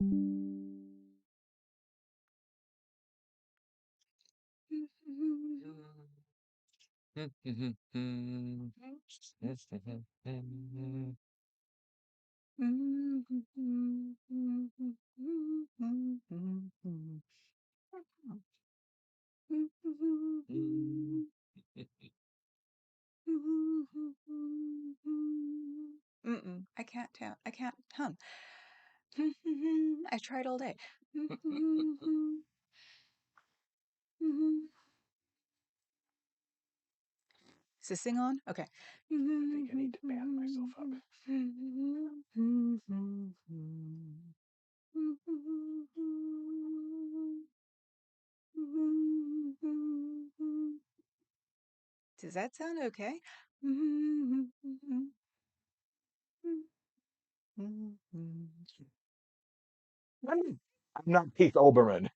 Mm-mm, I can't hum. I tried all day. Is this thing on? Okay. I think I need to band myself up. Does that sound okay? I'm not Keith Olbermann.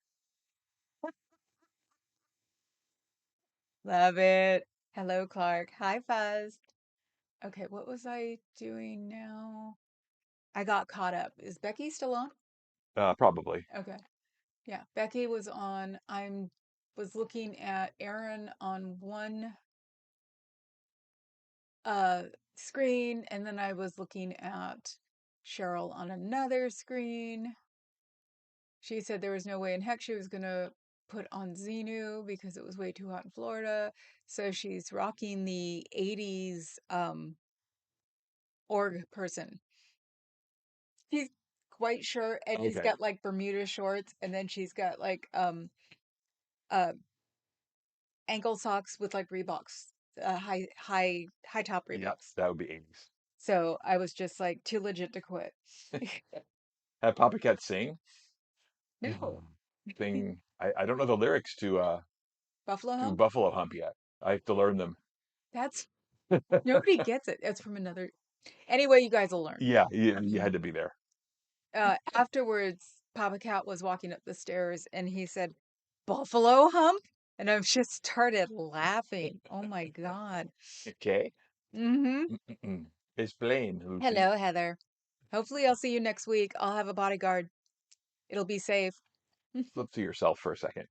Love it. Hello, Clark. Hi, Fuzz. Okay, what was I doing now? I got caught up. Is Becky still on? Probably. Okay. Yeah, Becky was on. I'm was looking at Aaron on one uh screen, and then I was looking at Cheryl on another screen. She said there was no way in heck she was gonna put on Xenu because it was way too hot in Florida. So she's rocking the 80s org person. He's quite short and he's Okay. got like Bermuda shorts and then she's got like uh ankle socks with like Reeboks, high top Yep, Reeboks. that would be 80s. So I was just like too legit to quit. Have Papa Cat sing? No. Thing. I don't know the lyrics Buffalo to Hump? Buffalo Hump yet. I have to learn them. That's nobody gets it. It's from another. Anyway, you guys will learn. Yeah, you had to be there. Afterwards, Papa Cat was walking up the stairs and he said, Buffalo Hump? And I've just started laughing. Oh my God. Okay. Mm-hmm. Explain, Lucy. Hello, Heather. Hopefully, I'll see you next week. I'll have a bodyguard. It'll be safe. Flip to yourself for a second.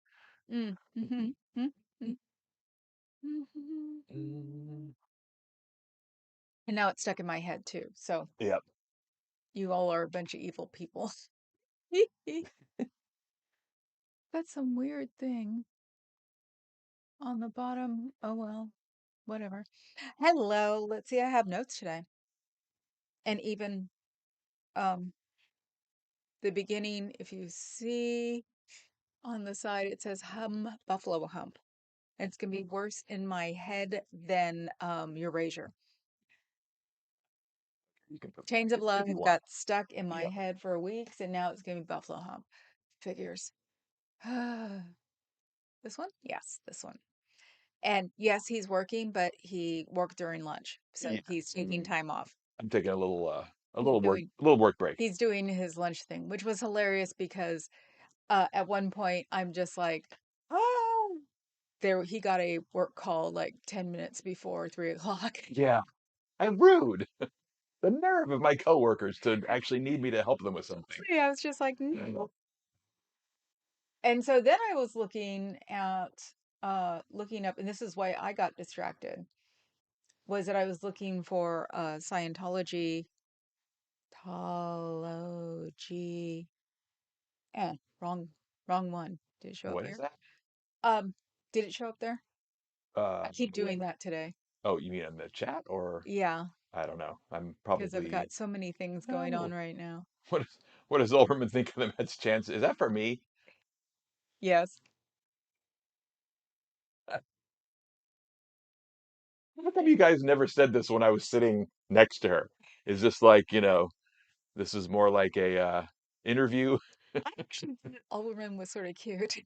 Mm, mhm, mm, mm, Mm, And now it's stuck in my head too. So yep. you all are a bunch of evil people. That's some weird thing on the bottom. Oh well, whatever. Hello. Let's see. I have notes today. And even um the beginning, if you see on the side, it says Buffalo Hump. It's gonna be worse in my head than Erasure. You can put Chains of if Love you want. got stuck in my Yep. head for weeks, and now it's gonna be Buffalo Hump. Figures. This one? Yes, this one. And yes, he's working, but he worked during lunch, so Yeah. he's taking Mm, time off. I'm taking He's doing a little work break. he's doing his lunch thing, which was hilarious because at one point I'm just like, oh, there he got a work call like 10 minutes before 3 o'clock. Yeah. I'm rude. The nerve of my coworkers to actually need me to help them with something. Yeah, I was just like, no. And so then I was looking up, and this is why I got distracted, was that I was looking for Scientology. Tology. Wrong one. Did it show up What is here? that? Um, did it show up there? I keep Where? doing that today. Oh, you mean in the chat or Yeah, I don't know. I'm because I've probably got so many things going on no. right now. What is what does Olbermann think of the Mets' chance? Is that for me? Yes. How come you guys never said this when I was sitting next to her? Is this like, this is more like a interview? I actually thought Alderman was sort of cute.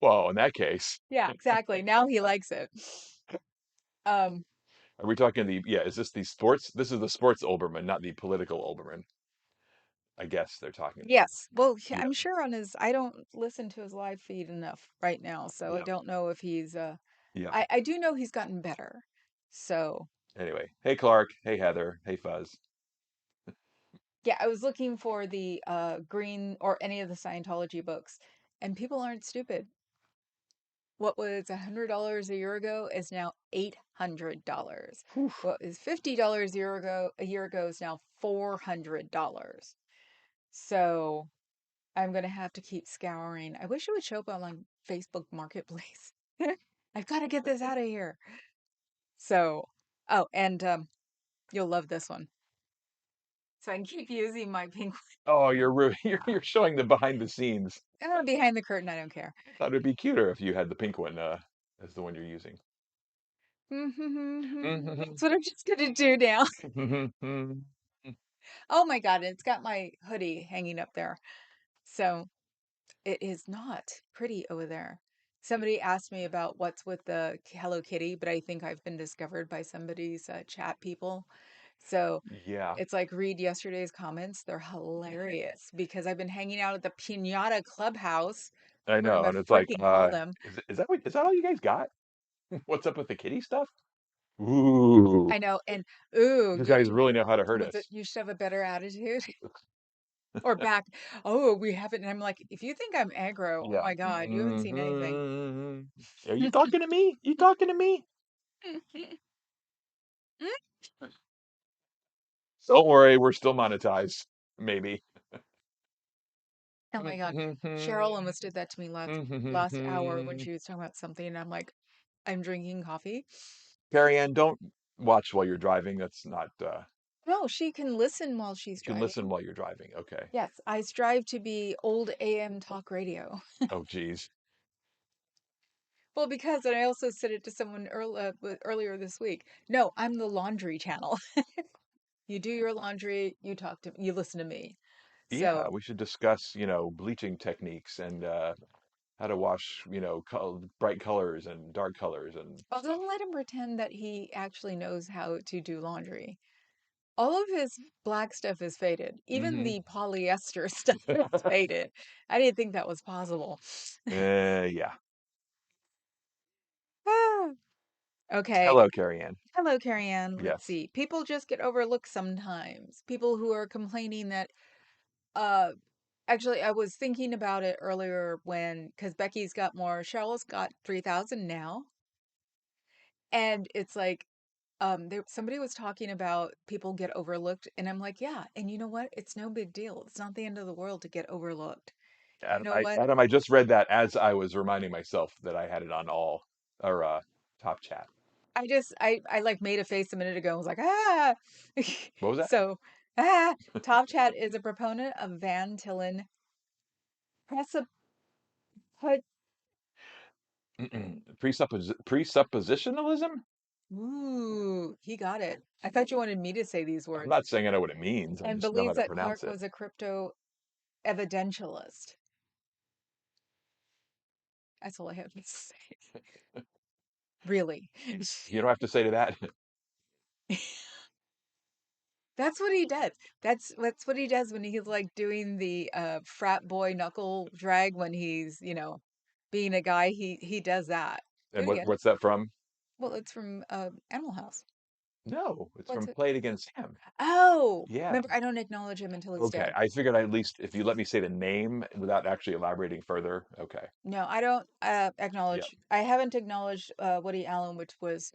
Well, in that case, Yeah, exactly. Now he likes it. Um, are we talking yeah, is this the sports? This is the sports Olbermann, not the political Olbermann. I guess they're talking. yes. Well, Yep, I'm sure I don't listen to his live feed enough right now, so I yep, don't know if he's yep. I do know he's gotten better. So, Anyway, hey Clark, hey Heather, hey Fuzz. Yeah, I was looking for the Green or any of the Scientology books, and people aren't stupid. What was $100 a year ago is now $800. Whew. What was $50 a year ago is now $400. So I'm gonna have to keep scouring. I wish it would show up on like Facebook Marketplace. I've got to get this out of here. So, oh, and you'll love this one. So I can keep using my pink Oh, you're showing the behind the scenes. behind the curtain. I don't care. I thought it'd be cuter if you had the pink one as the one you're using. That's what I'm just gonna do now. Oh my God, it's got my hoodie hanging up there. So it is not pretty over there. Somebody asked me about what's with the Hello Kitty, but I think I've been discovered by somebody's chat people. So Yeah, it's like read yesterday's comments. They're hilarious because I've been hanging out at the Pinata Clubhouse, I whatever know, I'm and it's gonna like, freaking call them. is that all you guys got? What's up with the kitty stuff? Ooh, I know, and ooh, you guys really know how to hurt was it us. you should have a better attitude or back? Oh, we haven't. And I'm like, if you think I'm aggro, oh Yeah. my God, you haven't seen anything. Are you talking to me? You talking to me? Don't worry, we're still monetized. Maybe. Oh my God. Cheryl almost did that to me last hour when she was talking about something, and I'm like, I'm drinking coffee. Carrie Ann, don't watch while you're driving. That's not, No, she can listen while she's you can listen driving. while you're driving. Okay. Yes, I strive to be old AM talk radio. Oh, geez. Well, because and I also said it to someone earlier this week. No, I'm the laundry channel. You do your laundry, you talk to you listen to me. Yeah, So we should discuss, bleaching techniques and how to wash, bright colors and dark colors and I'll stuff. don't let him pretend that he actually knows how to do laundry. All of his black stuff is faded. Even Hmm the polyester stuff is faded. I didn't think that was possible. Yeah. Ah, okay. Hello, Carrie Ann. Hello, Carrie Ann. Let's Yes. see. People just get overlooked sometimes. People who are complaining that, uh, actually, I was thinking about it earlier because Becky's got more. Cheryl's got 3,000 now. And it's like, somebody was talking about people get overlooked. And I'm like, yeah. And you know what? It's no big deal. It's not the end of the world to get overlooked. You know what? Adam, I just read that as I was reminding myself that I had it on all or top chat. I like made a face a minute ago and was like, ah. What was that? So, ah, Top Chat is a proponent of Van Tillen Precipice. Presuppositionalism? Ooh, he got it. I thought you wanted me to say these I'm words. not saying I know what it means. I And just know how believes to that pronounce Clark it. was a crypto evidentialist. That's all I have to say. Really. You don't have to say to that. That's what he does. That's what he does when he's like doing the frat boy knuckle drag when he's, being a guy, he does that. Do And it again. what's that from? Well, it's from Animal House. No, it's What's from it? Play It Again Sam. Oh, Yeah. remember, I don't acknowledge him until he's Okay. dead. I figured at least if you let me say the name without actually elaborating further. Okay. No, I don't Yeah. acknowledge. I haven't acknowledged Woody Allen, which was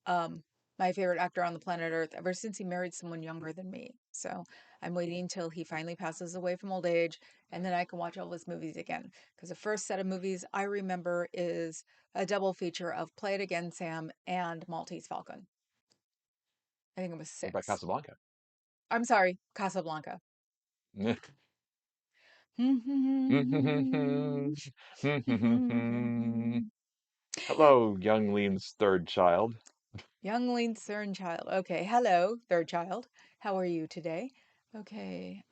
um my favorite actor on the planet Earth ever since he married someone younger than me. So I'm waiting until he finally passes away from old age, and then I can watch all his movies again. Because the first set of movies I remember is a double feature of Play It Again, Sam and Maltese Falcon. I think it was What about six. Casablanca? I'm sorry, Casablanca. Hello, young Lean's third child. Young lean CERN child. Okay, hello, third child. How are you today? Okay,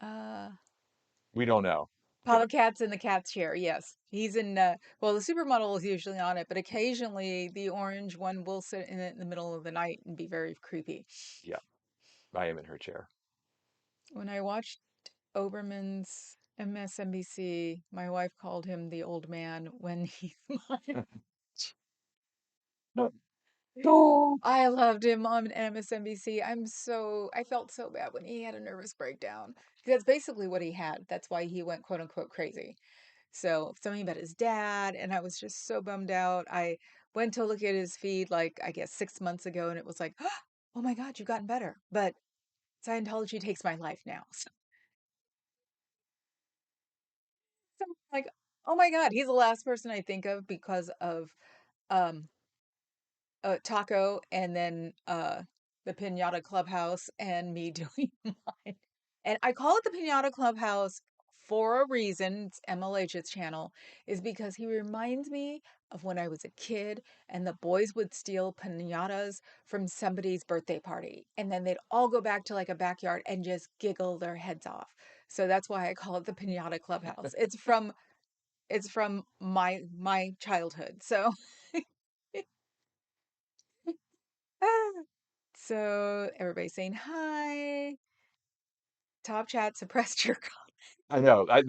We don't know. Papa Cat's in the cat's chair. Yes, he's in. Well, the supermodel is usually on it, but occasionally the orange one will sit in it in the middle of the night and be very creepy. Yeah, I am in her chair. When I watched Oberman's MSNBC, my wife called him the old man when he smiled. Oh, I loved him on MSNBC. I felt so bad when he had a nervous breakdown. That's basically what he had. That's why he went quote unquote crazy. So something about his dad, and I was just so bummed out. I went to look at his feed like I guess 6 months ago, and it was like, oh my God, you've gotten better. But Scientology takes my life now. So I'm like, oh my God, he's the last person I think of because of um Taco and then the Pinata Clubhouse and me doing mine. And I call it the Pinata Clubhouse for a reason. It's MLH's channel, is because he reminds me of when I was a kid and the boys would steal pinatas from somebody's birthday party. And then they'd all go back to like a backyard and just giggle their heads off. So that's why I call it the Pinata Clubhouse. It's from my childhood. So so everybody's saying hi. Top chat suppressed your I know. I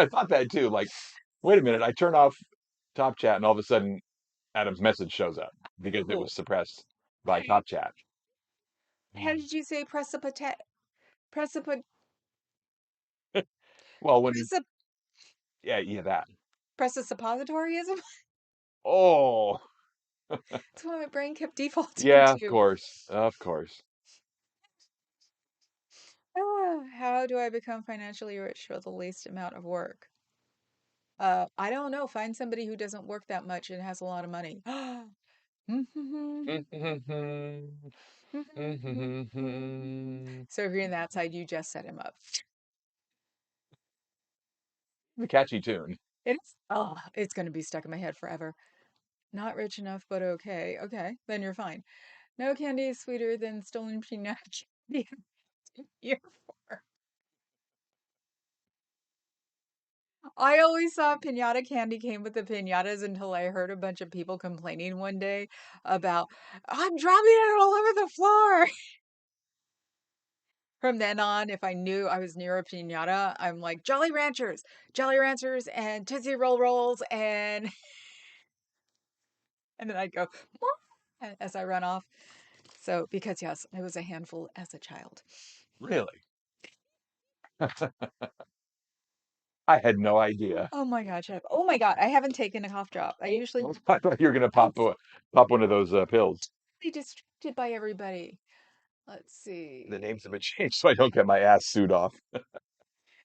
thought that too. Like, wait a minute. I turn off Top Chat, and all of a sudden, Adam's message shows up because it call. was suppressed by Top Chat. How did you say precipita precipit Well, when precip yeah, yeah, that. precipitoryism? Oh, That's what my brain kept defaulting yeah, of to. course, of course. How do I become financially rich for the least amount of work? I don't know. Find somebody who doesn't work that much and has a lot of money. So if you're in that side, you just set him up. The catchy tune. It's going to be stuck in my head forever. Not rich enough, but okay. Okay, then you're fine. No candy is sweeter than stolen peanut candy. Year four. I always thought pinata candy came with the pinatas until I heard a bunch of people complaining one day about, I'm dropping it all over the floor. From then on, if I knew I was near a pinata, I'm like, Jolly Ranchers, and Tootsie Roll Rolls, and then I'd go, as I run off. So, because yes, I was a handful as a child. Really? I had no idea. Oh my God, Chef. Oh my God, I haven't taken a cough drop. I usually, I thought you were gonna I'm pop one of those pills. totally distracted by everybody. Let's The see. names have been changed so I don't get my ass sued off.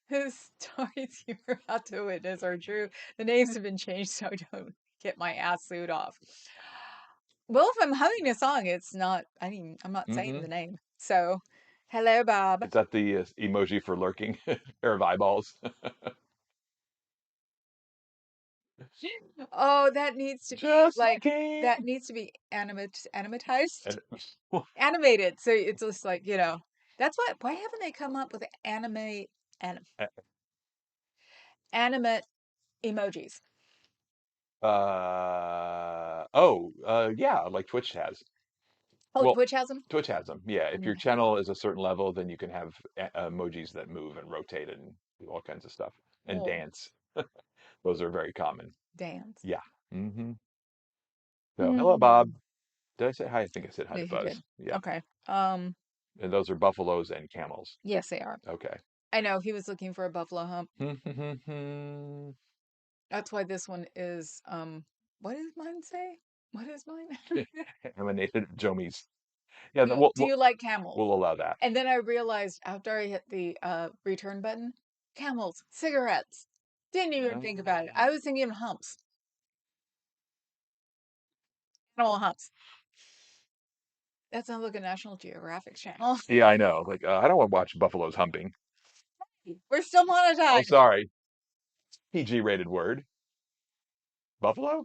The stories you're about to witness are true. The names have been changed so I don't get my ass sued off. Well, if I'm humming a song, it's not, I'm not saying Hmm. the name. So, hello, Bob. Is that the emoji for lurking? Pair of eyeballs. Oh, that needs to be Just like, like him. that needs to be animatized, And- animated. So it's just like, that's why haven't they come up with anim, animate emojis? yeah, like Twitch has. Oh, Well, Twitch has them? Twitch has them. Yeah, if your channel is a certain level, then you can have emojis that move and rotate and do all kinds of stuff and Oh, dance. Those are very common. dance. Yeah. Hmm. So, hello, Hmm. Bob. Did I say hi? I think I said hi to Maybe you Buzz. did. Yeah. Okay. And those are buffaloes and camels. Yes, they are. Okay. I know he was looking for a buffalo hump. That's why this one is what does mine say? What is mine? Emanated Jomies. Yeah, Do you like camels? we'll allow that. And then I realized after I hit the return button, camels, cigarettes. Didn't even think about it. I was thinking of humps. Animal humps. That sounds like a National Geographic channel. Yeah, I know. Like, I don't want to watch buffaloes humping. We're still Oh, monetized. sorry. PG rated word. Buffalo?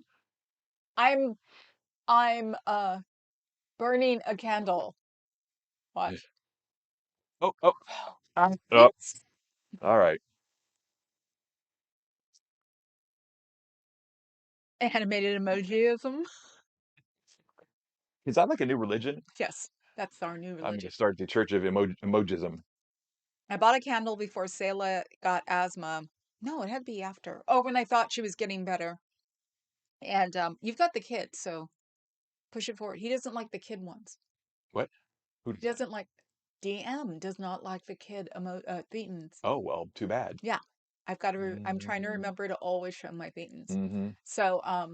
I'm I'm burning a candle. Watch. Oh, oh, oh. Oops. All right. Animated emojiism. Is that like a new religion? Yes, that's our new I'm going to religion. start the Church of Emojism. I bought a candle before Selah got asthma. No, it had to be after. Oh, when I thought she was getting better. And you've got the kids, so push it forward. He doesn't like the kid ones. What? Who He does that? doesn't like DM does not like the kid thetans. Oh, well, too bad. Yeah. I'm trying to Mm-hmm. remember to always show my thetans. Mm-hmm. So, A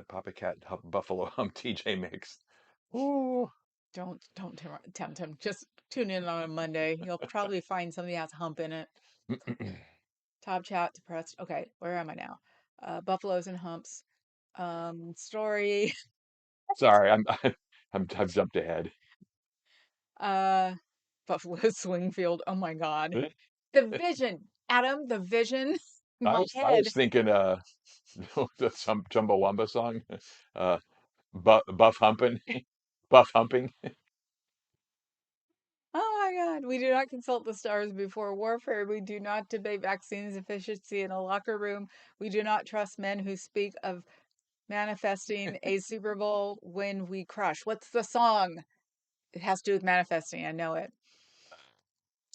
Papa Cat Buffalo Hump TJ mix. Ooh. don't tempt him. Just tune in on a Monday. You'll probably find something that has hump in it. Top chat, depressed. Okay, where am I now? Buffaloes and humps. Story. Sorry, I've jumped ahead. Uh, Buffalo Swingfield. Oh my God. The vision, Adam, the vision in my I was head. thinking the some Chumbawamba song, uh, buff humping, buff humping. Oh my God. We do not consult the stars before warfare. We do not debate vaccines efficiency in a locker room. We do not trust men who speak of manifesting a Super Bowl when we crush. What's the song? It has to do with manifesting. I know it.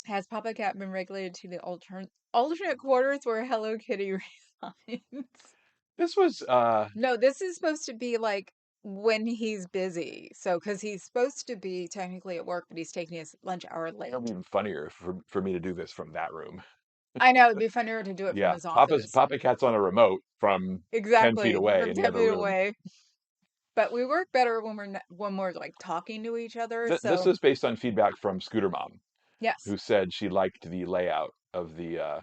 Has Papa Cat been regulated to the alternate quarters where Hello Kitty resides? This was No, this is supposed to be like when he's busy. So, because he's supposed to be technically at work, but he's taking his lunch hour It'll be late. even funnier for me to do this from that room. I know it'd be funnier to do it from Yeah, his Papa's office. Papa Cat's on a remote from 10 feet Exactly, away from in the 10 other feet room. away. But we work better when we're like talking to each other. This So, is based on feedback from Scooter Mom, yes. who said she liked the layout of the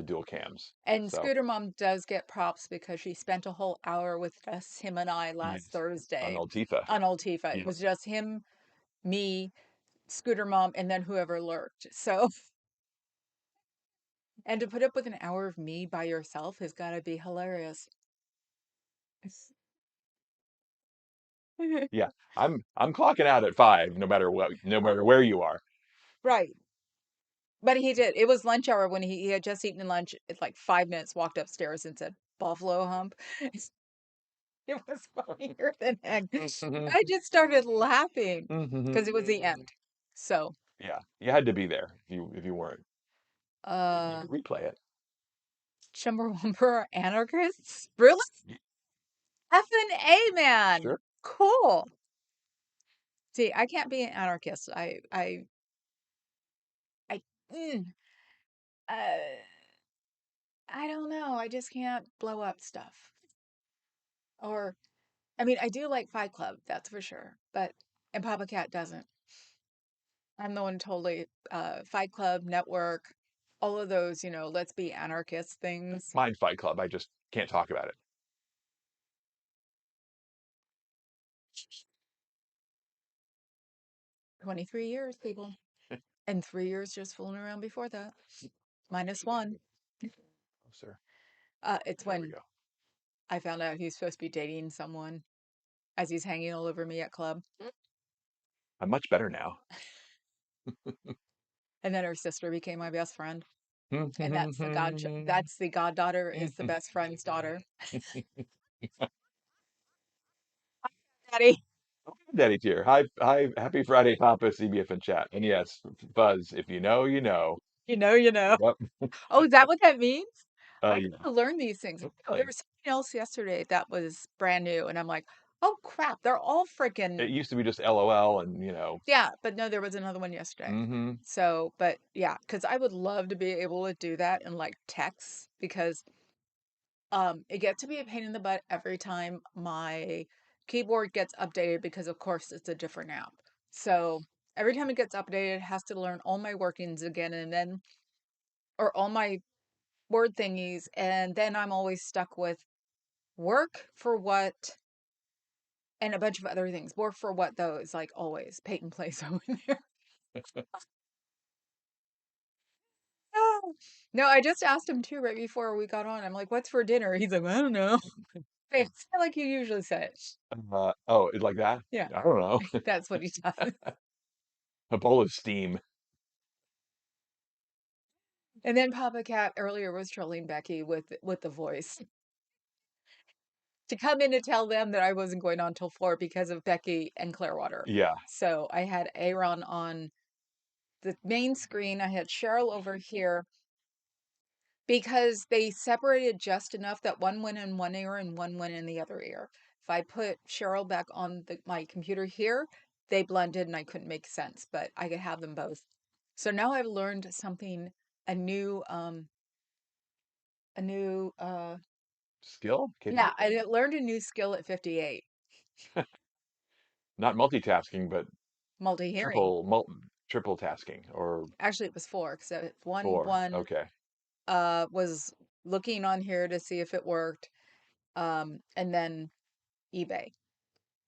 dual cams. And So Scooter Mom does get props because she spent a whole hour with just him and I last yes, on Thursday Old Tifa. on Old Tifa. It Yeah, was just him, me, Scooter Mom, and then whoever lurked. So, and to put up with an hour of me by yourself has got to be hilarious. yeah. I'm clocking out at 5, no matter what, no matter where you are. Right. But he did. It was lunch hour when he had just eaten lunch. It's like 5 minutes, walked upstairs and said, Buffalo hump. It was funnier than heck. I just started laughing because it was the end. So, Yeah, you had to be there if you weren't. You uh, could replay it. Chumbawamba are anarchists? Really? Y- Effing A, man. Sure. Cool. See, I can't be an anarchist. I, mm, uh, I don't know. I just can't blow up stuff. Or, I mean, I do like Fight Club, that's for sure. But, and Papa Cat doesn't. I'm the one totally, Fight Club, Network, all of those, let's be anarchist things. Mind Fight Club. I just can't talk about it. 23 years, people. And 3 years just fooling around before that. Minus one. Oh, sir. It's There we when go. I found out he's supposed to be dating someone as he's hanging all over me at club. I'm much better now. And then her sister became my best friend. And Daddy that's the goddaughter is the best friend's daughter. Daddy. tier. Hi, happy Friday, Papa, CBF and chat. And yes, Buzz, if you know, you know. You know. Yep. Oh, is that what that means? I Yeah. gotta learn these things. There Really? was something else yesterday that was brand new, and I'm like, oh crap, they're all It freaking used to be just LOL and, yeah, but no, there was another one yesterday. mm-hmm. So, but yeah, because I would love to be able to do that in like text because it gets to be a pain in the butt every time my keyboard gets updated because of course it's a different app. So every time it gets updated, it has to learn all my workings again and then or all my word thingies, and then I'm always stuck with work for what and a bunch of other things. Work for what though is like always Peyton plays over there. No, I just asked him too right before we got on. I'm like, "What's for dinner?" He's like, "I don't know." It's like you usually say it. Oh, it's like that? Yeah, I don't know. that's what he does. A bowl of steam. And then Papa Cat earlier was trolling Becky with the voice to come in to tell them that I wasn't going on till 4 because of Becky and Clearwater. Yeah. So I had Aaron on the main screen. I had Cheryl over here because they separated just enough that one went in one ear and one went in the other ear. If I put Cheryl back on my computer here, they blended and I couldn't make sense, but I could have them both. So now I've learned something, a new, a new, Skill? yeah, Capability? I learned a new skill at 58, Not multitasking, but multi-hearing. triple tasking or Actually, it was four because four. one Okay. was looking on here to see if it worked, and then eBay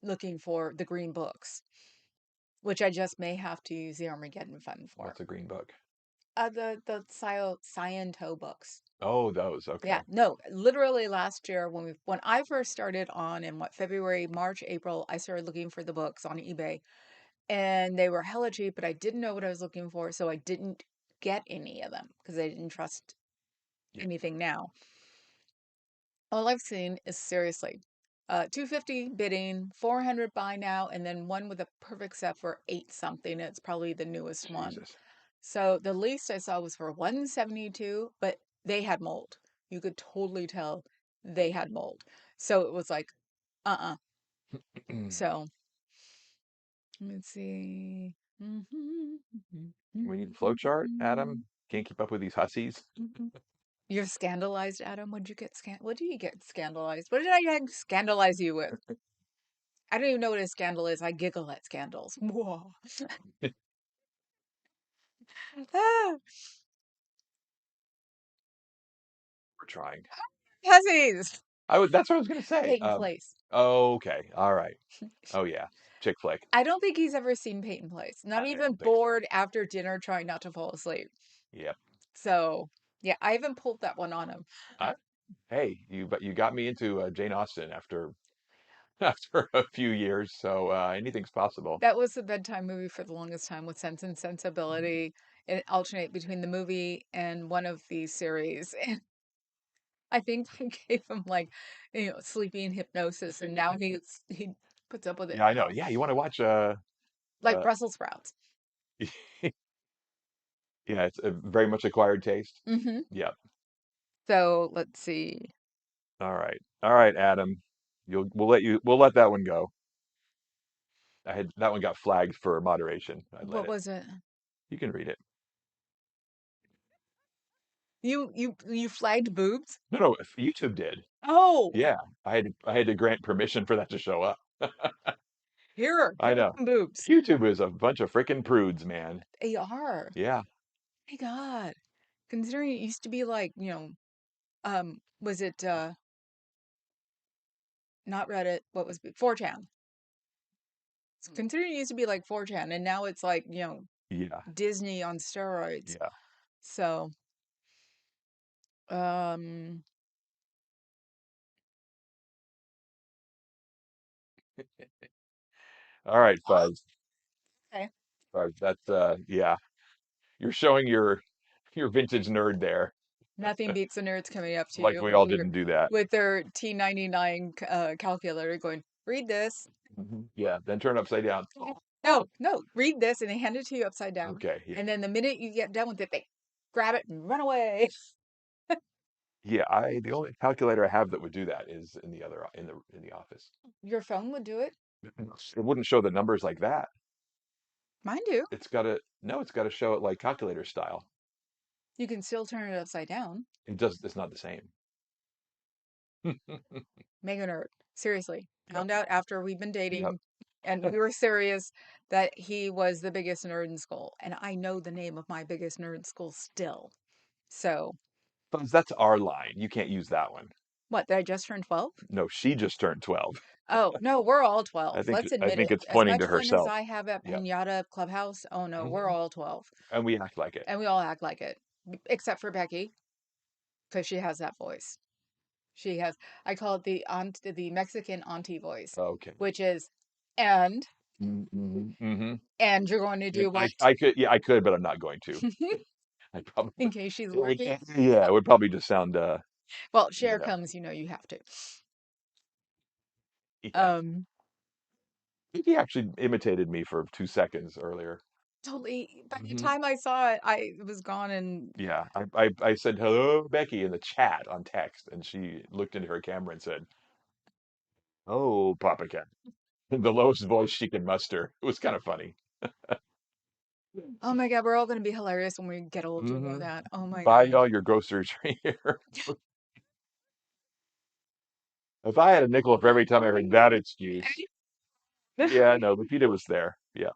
looking for the green books, which I just may have to use the Armageddon Fund for. What's a green book? The Sciento books. Oh, those. Yeah, Okay. no, literally last year when I first started on in what February, March, April, I started looking for the books on eBay and they were hella cheap, but I didn't know what I was looking for, so I didn't get any of them because I didn't trust Yeah. anything now. All I've seen is seriously 250 bidding, 400 buy now, and then one with a perfect set for 8 something. It's probably the newest one. Jesus. So the least I saw was for 172, but they had mold. You could totally tell they had mold. So it was like, uh-uh. So let's see. We need a flow chart, Adam. Can't keep up with these hussies. You're scandalized, Adam. What do you get scandalized? What did I scandalize you with? I don't even know what a scandal is. I giggle at scandals. Whoa. Ah, We're trying. hussies. That's what I was gonna say. Peyton Place. Okay. All right. Oh yeah. Chick flick. I don't think he's ever seen Peyton Place. Not I even don't think so. bored after dinner trying not to fall asleep. Yep. So, yeah, I haven't pulled that one on him. I, hey, you got me into Jane Austen after after a few years, so anything's possible. That was the bedtime movie for the longest time with Sense and Sensibility. It alternate between the movie and one of the series. And I think I gave him like, sleeping hypnosis, and now he puts up with it Yeah, I know. now. Yeah, you want to watch Like uh Brussels sprouts. yeah, it's a very much acquired taste. Hmm. Yep. So let's see. All right. All right, Adam. We'll let that one go. I had that one got flagged for moderation. I let What it. was it? You can read it. You flagged boobs? No, no, if YouTube did. Oh, Yeah, I had to grant permission for that to show up. I here's know. some boobs. YouTube is a bunch of freaking prudes, man. They are. Yeah. My God. Considering it used to be like, was it not Reddit, what was it? 4chan. Considering it used to be like 4chan and now it's like, Yeah. Disney on steroids. Yeah. So, um, All right, oh, Fuzz. okay. Fuzz, that's yeah. You're showing your vintage nerd there. Nothing beats the nerds coming up to Like you we all didn't do that. with their T99 calculator going, read this. Yeah, then turn upside down. No, no, read this, and they hand it to you upside down. Okay, yeah. And then the minute you get done with it, they grab it and run away. Yeah, I the only calculator I have that would do that is in the other in the office. Your phone would do it. It wouldn't show the numbers like that. Mine do. It's got to no, it's got to show it like calculator style. You can still turn it upside down. It's not the same. Mega nerd. Seriously. Yep. Found out after we've been Yep. dating and we were serious that he was the biggest nerd in school. And I know the name of my biggest nerd in school still. So, But that's our line. You can't use that one. what, did I just turn 12? No, she just turned 12. Oh, no, we're all 12. Let's I admit think it. it's As pointing to much fun as herself. I have at Yep. Pinata Clubhouse, oh no, we're Mhm. all 12. And we act like it. And we all act like it, except for Becky, because she has that voice. She has, I call it the Mexican auntie voice, Okay. which is, and, Mm-hmm. and you're going to do what? I could, yeah, I could, but I'm not going to. I In probably, case she's lurking. yeah, it would probably just sound, Well, you Cher know, comes, you have to. yeah. Um, He actually imitated me for 2 seconds earlier. totally. By the Hmm. time I saw it, I was gone and Yeah, I said hello, Becky, in the chat on text, and she looked into her camera and said, Oh, Papa Cat. The lowest voice she can muster. It was kind of funny. Oh my God, we're all going to be hilarious when we get older, know Hmm. that. Oh my Buy God. all your groceries right here. If I had a nickel for every time I heard that excuse. Yeah, no, Lupita was there. Yeah.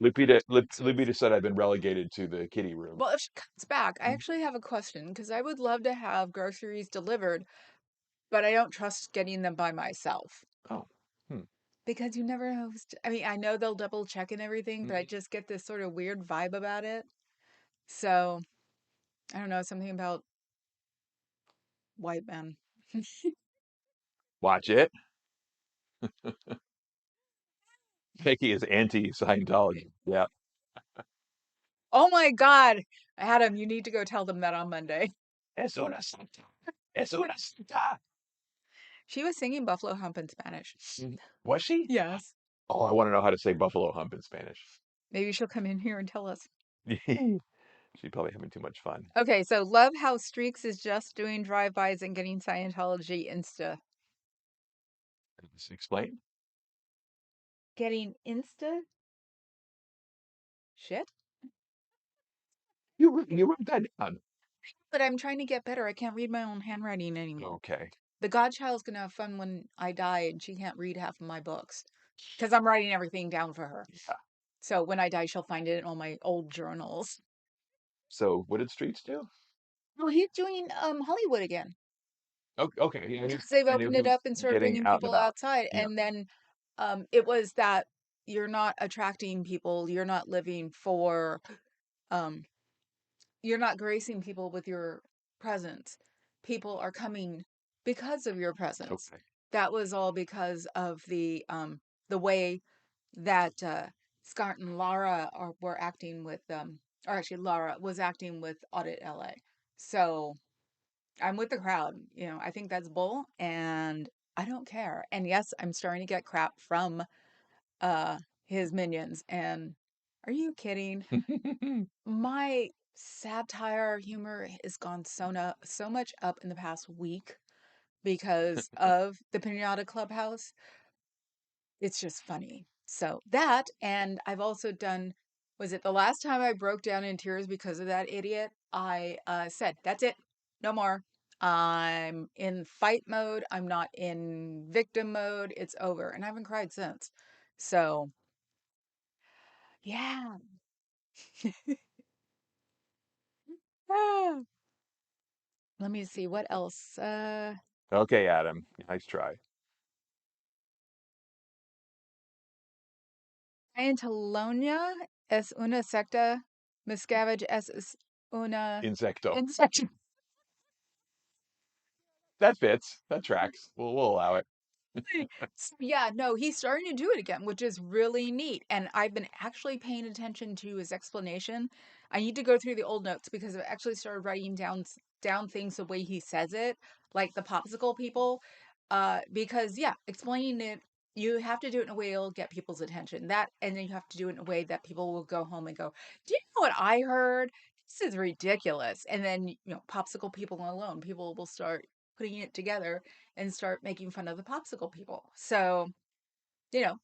Lupita said I've been relegated to the kitty room. Well, if she comes back, I actually have a question because I would love to have groceries delivered, but I don't trust getting them by myself Oh. Hmm. because you never know. I mean, I know they'll double check and everything, but I Mhm. just get this sort of weird vibe about it. So I don't know, something about white men. Watch it. Mickey is anti-Scientology. Yeah. Oh my God. Adam, you need to go tell them that on Monday. Es una santa. Es una santa. She was singing Buffalo Hump in Spanish. Mhm. Was she? Yes. Oh, I want to know how to say buffalo hump in Spanish. Maybe she'll come in here and tell us. She's probably having too much fun. Okay, so love how Streaks is just doing drive-bys and getting Scientology Insta. Just explain. Getting Insta shit? You wrote that down. But I'm trying to get better. I can't read my own handwriting anymore. Okay. The godchild's gonna have fun when I die and she can't read half of my books because I'm writing everything down for her. Yeah. So when I die, she'll find it in all my old journals. So what did Streets do? Well, he's doing Hollywood again Okay. Yeah, because they've I knew opened he it was up and started getting bringing out and people about. outside. Yeah. And then it was that you're not attracting people, you're not living for um you're not gracing people with your presence. People are coming because of your presence. Okay. That was all because of the way that Scott and Lara were acting with or actually Lara was acting with Audit LA. So I'm with the crowd. You know, I think that's bull and I don't care. And yes, I'm starting to get crap from uh his minions and are you kidding? My satire humor has gone so much up in the past week because of the Pinata Clubhouse. It's just funny. So that, and I've also done, was it the last time I broke down in tears because of that idiot? I said, that's it, no more. I'm in fight mode. I'm not in victim mode. It's over. And I haven't cried since. So, yeah. Ah, let me see what else. Okay, Adam. Nice try. Scientolonia es una secta. Miscavige es una Insecto. insect. That fits. That tracks. We'll allow it. Yeah, no, he's starting to do it again, which is really neat. And I've been actually paying attention to his explanation. I need to go through the old notes because I've actually started writing down things the way he says it, like the popsicle people. Because yeah, explaining it, you have to do it in a way it'll get people's attention. That, and then you have to do it in a way that people will go home and go, "Do you know what I heard? This is ridiculous." And then, popsicle people alone, people will start putting it together and start making fun of the popsicle people. So,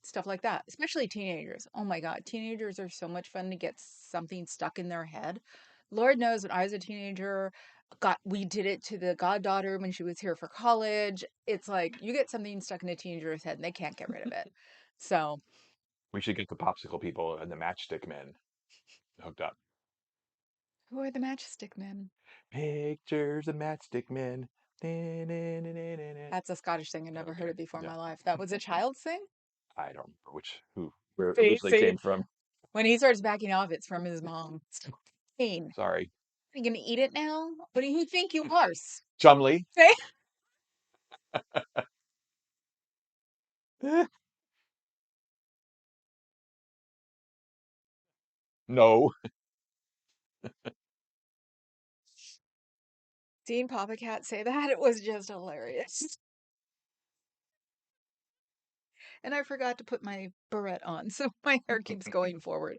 stuff like that, especially teenagers. Oh my God, teenagers are so much fun to get something stuck in their head. Lord knows when I was a teenager, we did it to the goddaughter when she was here for college. It's like you get something stuck in a teenager's head and they can't get rid of it. So, We should get the popsicle people and the matchstick men hooked up. who are the matchstick men? Pictures of matchstick men. Na, na, na, na, na, na. That's a Scottish thing. I've never heard Okay. it before in No, my life. That was a child's thing? I don't remember where it See, originally see. came from. When he starts backing off, it's from his mom. Pain. Sorry. Are you gonna eat it now? What do you think you are? Chumley. Say No. seeing Papa Cat say that, it was just hilarious. And I forgot to put my beret on, so my hair keeps going forward.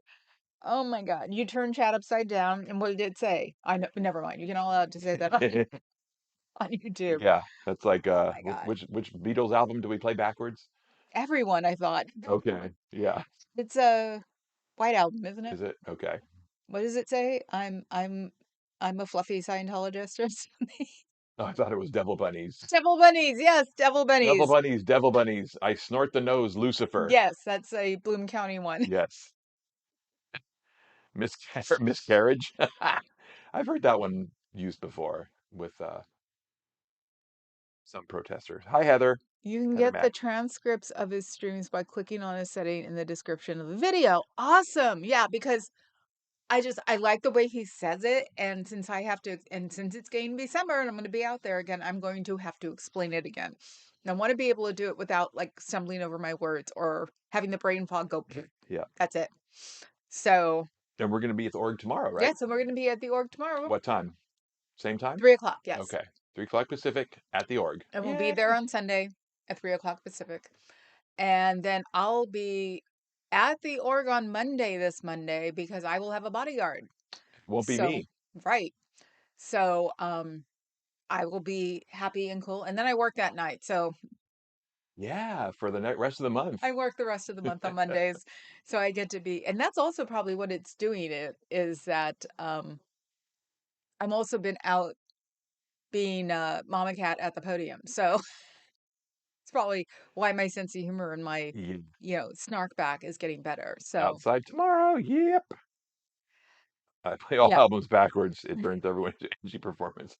Oh my God. You turned Chad upside down, and what did it say? I know, never mind. You're not allowed to say that. on YouTube. Yeah, that's like Oh my God. which Beatles album do we play backwards? Everyone, I thought. Okay. Yeah. It's a White Album, isn't it? Is it? Okay. What does it say? I'm a fluffy Scientologist or something. Oh, I thought it was Devil Bunnies. Devil bunnies, yes, devil Devil bunnies. Bunnies, Devil Bunnies. I snort the nose, Lucifer. Yes, that's a Bloom County one. Yes. Miscarriage. I've heard that one used before with some protesters. Hi, Heather. You can Heather get the Mack. transcripts of his streams by clicking on a setting in the description of the video. Awesome. Yeah, because I like the way he says it, and since it's getting December and I'm going to be out there again, I'm going to have to explain it again. And I want to be able to do it without like stumbling over my words or having the brain fog go. Yeah. That's it. So And we're going to be at the org tomorrow, yeah, right? so we're going to be at the org tomorrow, What time? Same time? 3 o'clock. Yes, Okay. 3 o'clock Pacific at the org. and we'll be Yay. there on Sunday at 3 o'clock Pacific, and then I'll be at the org on Monday this Monday because I will have a bodyguard. Won't be So me. right. So I will be happy and cool. And then I work that night. So Yeah, for the rest of the month. I work the rest of the month on Mondays. So I get to be, and that's also probably what it's doing it is that I'm also been out being Mama Cat at the podium. So it's probably why my sense of humor and my, Yeah. snark back is getting better. So Outside tomorrow. Yep. I play all yeah. albums backwards. It burns everyone's energy performance.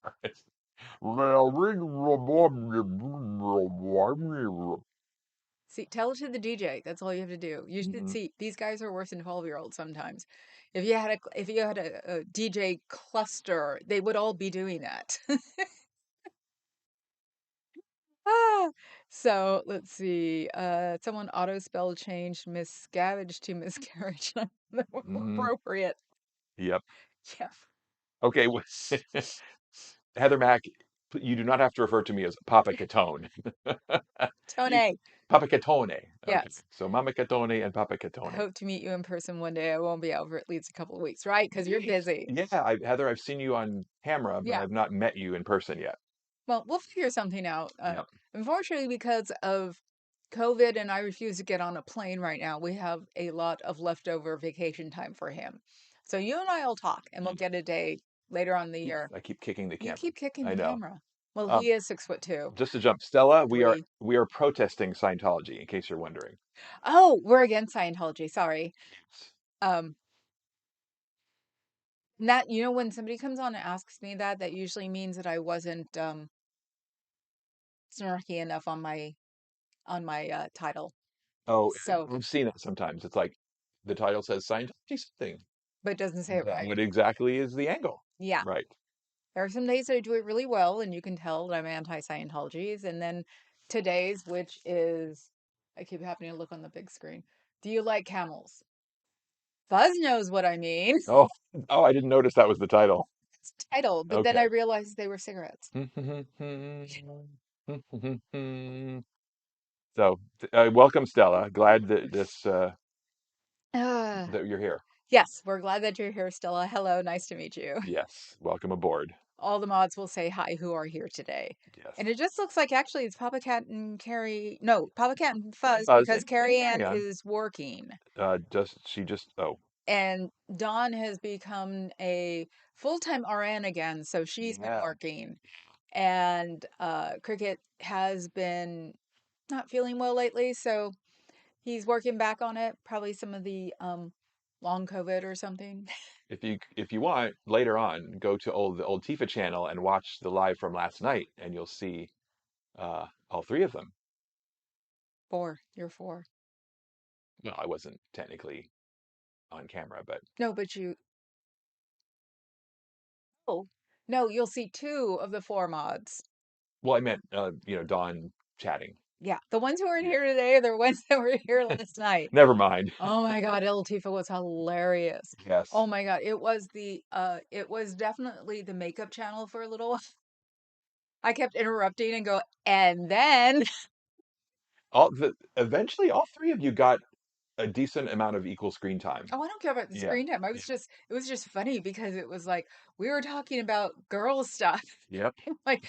See, tell it to the DJ. That's all you have to do. You should Mhm. see these guys are worse than 12-year-olds sometimes. If you had a DJ cluster, they would all be doing that. Ah, so let's see. Someone auto spell changed miscavige to miscarriage. That was Mhm. appropriate. Yep. Yeah. Okay. Heather Mack, you do not have to refer to me as Papa Catone. You, Tone. Papa Catone. Okay. Yes. So Mama Catone and Papa I Catone. hope to meet you in person one day. I won't be out for at least a couple of weeks, right? Because you're busy. Yeah, Heather, I've seen you on camera, but Yeah. I've not met you in person yet. Well, we'll figure something out. Yep. Unfortunately, because of COVID and I refuse to get on a plane right now, we have a lot of leftover vacation time for him. So you and I will talk and we'll Mm. get a day later on in the Yes, year. I keep kicking the You camera. keep kicking I the know. camera. Well, Um, he is 6'2", just to jump, Stella, we are 3. we are protesting Scientology, in case you're wondering. Oh, we're against Scientology. Sorry. Um, That when somebody comes on and asks me that, that usually means that I wasn't snarky enough on my title. Oh, So, I've seen it sometimes. It's like the title says Scientology something. but it doesn't say it right. What exactly is the angle? Yeah. Right. There are some days that I do it really well, and you can tell that I'm anti-Scientologies. And then today's, which is, I keep having to look on the big screen. Do you like camels? Buzz knows what I mean. Oh, oh, I didn't notice that was the title. It's titled, but then I Okay. realized they were cigarettes. So, welcome, Stella. Glad that Uh, that you're here. yes, we're glad that you're here, Stella. Hello, nice to meet you. Yes, welcome aboard. All the mods will say hi who are here today. Yes. And it just looks like actually it's Papa Cat and Carrie. No, Papa Cat and Fuzz Buzz because and Carrie Ann carry on. is working. Just oh And Dawn has become a full-time RN again, so she's been yeah. working. And Cricket has been not feeling well lately, so he's working back on it. Probably some of the long COVID or something. If you want later on, go to the old Tifa channel and watch the live from last night, and you'll see all three of them. 4. You're 4. Well, I wasn't technically on camera, but No, but you. Oh, no, you'll see 2 of the 4 mods. well, I meant Dawn chatting. Yeah, the ones who are in Yeah. here today are the ones that were here last night. Never mind. Oh my God, El Tifa was hilarious. Yes. Oh my God, it was definitely the makeup channel for a little while. I kept interrupting and go, and then Eventually all three of you got a decent amount of equal screen time. Oh, I don't care about the Yeah. screen time. Yeah. It was just funny because it was like we were talking about girl stuff. Yep. Like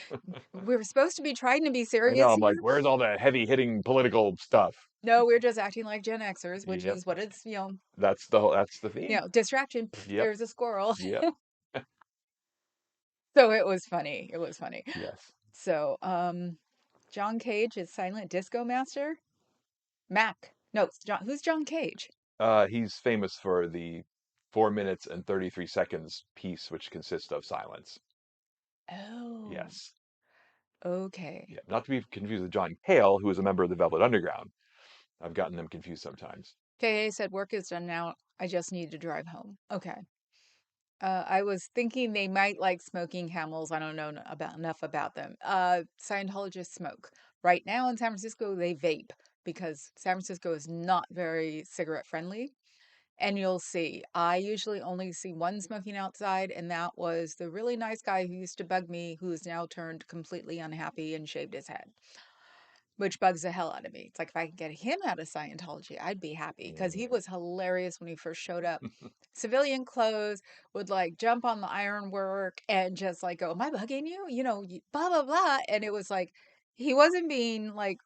we were supposed to be trying to be I know. serious I'm like, here. where's all the heavy hitting political stuff? No, we're just acting like Gen Xers, which Yep. is what it's, That's the theme. distraction. Pff, Yep. there's a squirrel. Yep. So it was funny. It was funny. Yes. So, John Cage is Silent Disco Master. Mac. No, it's John. Who's John Cage? He's famous for the 4 minutes and 33 seconds piece, which consists of silence. Oh, Yes. okay. Yeah. Not to be confused with John Cale, who is a member of the Velvet Underground. I've gotten them confused sometimes. KA said work is done now. I just need to drive home. Okay. I was thinking they might like smoking camels. I don't know about enough about them. Scientologists smoke. Right now in San Francisco, they vape because San Francisco is not very cigarette friendly. And you'll see, I usually only see one smoking outside, and that was the really nice guy who used to bug me, who's now turned completely unhappy and shaved his head, which bugs the hell out of me. It's like if I could get him out of Scientology, I'd be happy because he Mm. was hilarious when he first showed up. Civilian clothes, would like jump on the ironwork and just like go, "Am I bugging you? Blah blah blah." And it was like he wasn't being like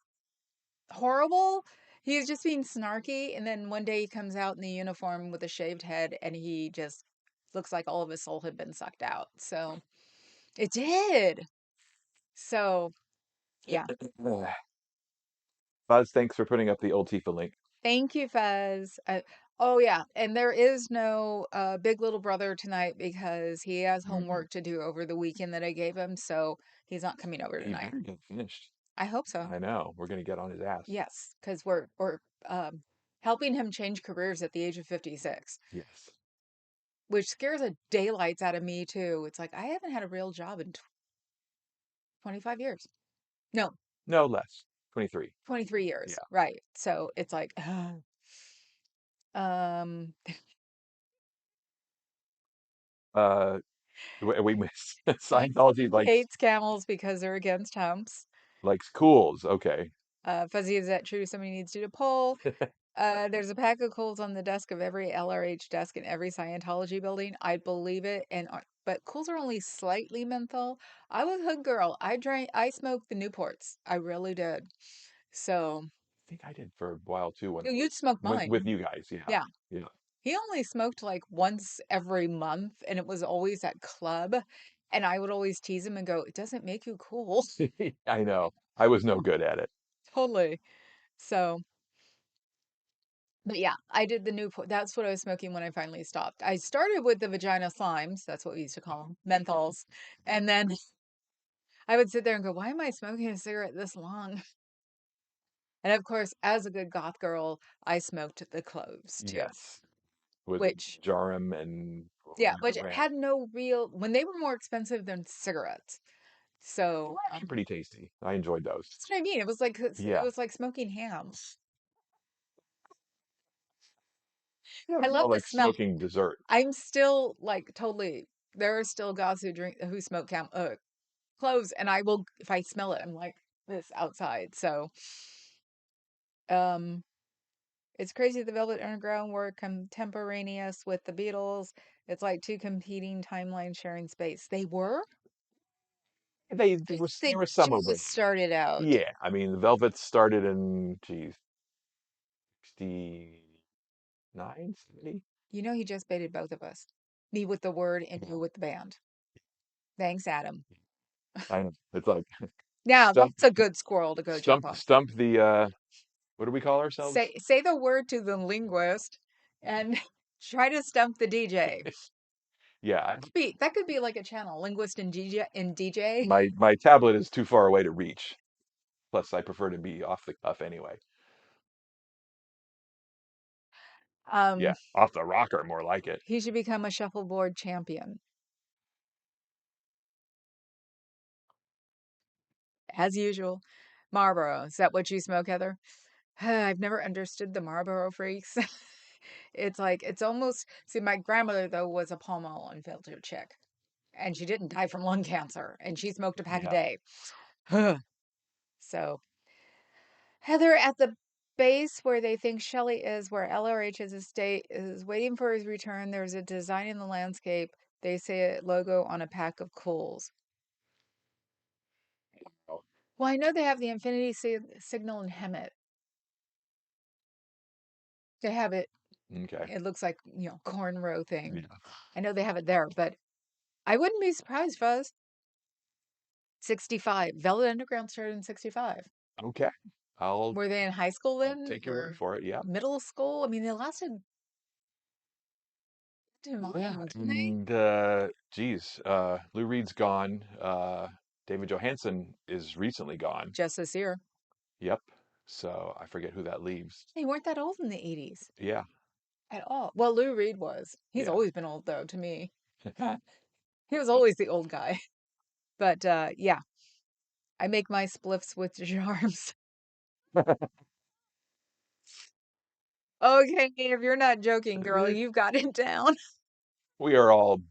horrible. He was just being snarky. And then one day he comes out in the uniform with a shaved head and he just looks like all of his soul had been sucked out. So it did. So yeah. Buzz, thanks for putting up the old Tifa link. Thank you, Fez. Oh yeah, and there is no big little brother tonight because he has Mhm. homework to do over the weekend that I gave him, so he's not coming over He tonight. better get finished. I hope so. I know. We're gonna get on his ass. Yes, because we're helping him change careers at the age of 56, Yes. which scares the daylights out of me too. It's like I haven't had a real job in 25 years. No, No less. 23. 23 years. Yeah. Right. So it's like, um, Uh, we miss Scientology hates camels because they're against humps. likes cools. Okay. Fuzzy, is that true? Somebody needs to do a poll. There's a pack of cools on the desk of every LRH desk in every Scientology building. I believe it, but cools are only slightly menthol. I was a hood girl. I smoked the Newports. I really did. So I think I did for a while too when you'd smoke mine. with you guys. Yeah. Yeah. Yeah. He only smoked like once every month, and it was always at club. And I would always tease him and go, "It doesn't make you cool." I know. I was no good at it. Totally. So but yeah, I did the Newport. That's what I was smoking when I finally stopped. I started with the vagina slimes. That's what we used to call them, menthols. And then I would sit there and go, why am I smoking a cigarette this long? And of course, as a good goth girl, I smoked the cloves too, Yes. With which, Jarum and yeah, whatever which brand. had no real, when they were more expensive than cigarettes. They So were actually pretty tasty. I enjoyed those. that's what I mean. It Yeah. was like smoking ham. Yeah, I it's love more the like smell. smoking dessert. I'm still like totally, there are still goths who smoke cloves, and I will, if I smell it, I'm like this outside. So um it's crazy the Velvet Underground were contemporaneous with the Beatles. It's like two competing timelines sharing space. They were? I think They they were some of them. just started out. Yeah, I mean the Velvets started in geez 69, 70. He just baited both of us. Me with the word and you with the band. Thanks, Adam. I know. It's like Now stump that's a good squirrel to go jump on. stump the what do we call ourselves? Say the word to the linguist and try to stump the DJ. Yeah, That could be like a channel, linguist and DJ. my tablet is too far away to reach. Plus, I prefer to be off the cuff anyway. Um, Yeah, off the rocker, more like it. he should become a shuffleboard champion, as usual. Marlboro, is that what you smoke, Heather? I've never understood the Marlboro freaks. It's like it's almost see. My grandmother though was a Pall Mall unfiltered chick, and she didn't die from lung cancer, and she smoked a pack a Yeah. day. So Heather at the space where they think Shelley is, where LRH's estate is waiting for his return. There's a design in the landscape. They say a logo on a pack of coals. Oh, Well, I know they have the infinity signal in Hemet. They have it. okay. It looks like, cornrow thing. Yeah. I know they have it there, but I wouldn't be surprised, Fuzz. 65. Velvet Underground started in 65. Okay. I'll Were they in high school I'll then? take your word Or for it. Yeah. middle school? I mean, they lasted to Yeah. mine, didn't they? And geez, Lou Reed's gone. David Johansen is recently gone. Just this year. Yep. So I forget who that leaves. They weren't that old in the 80s Yeah. at all. Well, Lou Reed was. He's Yeah. always been old, though, to me. He was always the old guy. But yeah, I make my spliffs with charms. Okay, if you're not joking, girl, you've got it down. We are all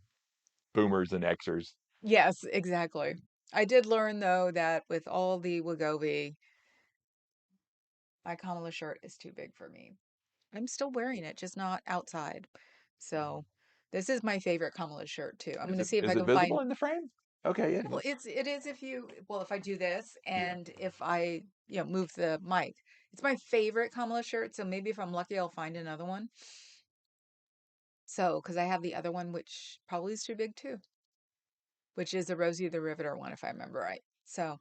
boomers and Xers. Yes, exactly. I did learn, though, that with all the Wegovy, my Kamala shirt is too big for me. I'm still wearing it, just not outside. So this is my favorite Kamala shirt too. I'm Is gonna it see if I is it can find. visible in the frame? Okay, it Well, is. it is if you if I do this Yeah. and if I move the mic. It's my favorite Kamala shirt. So maybe if I'm lucky, I'll find another one. So because I have the other one, which probably is too big too, which is the Rosie the Riveter one, if I remember right. So.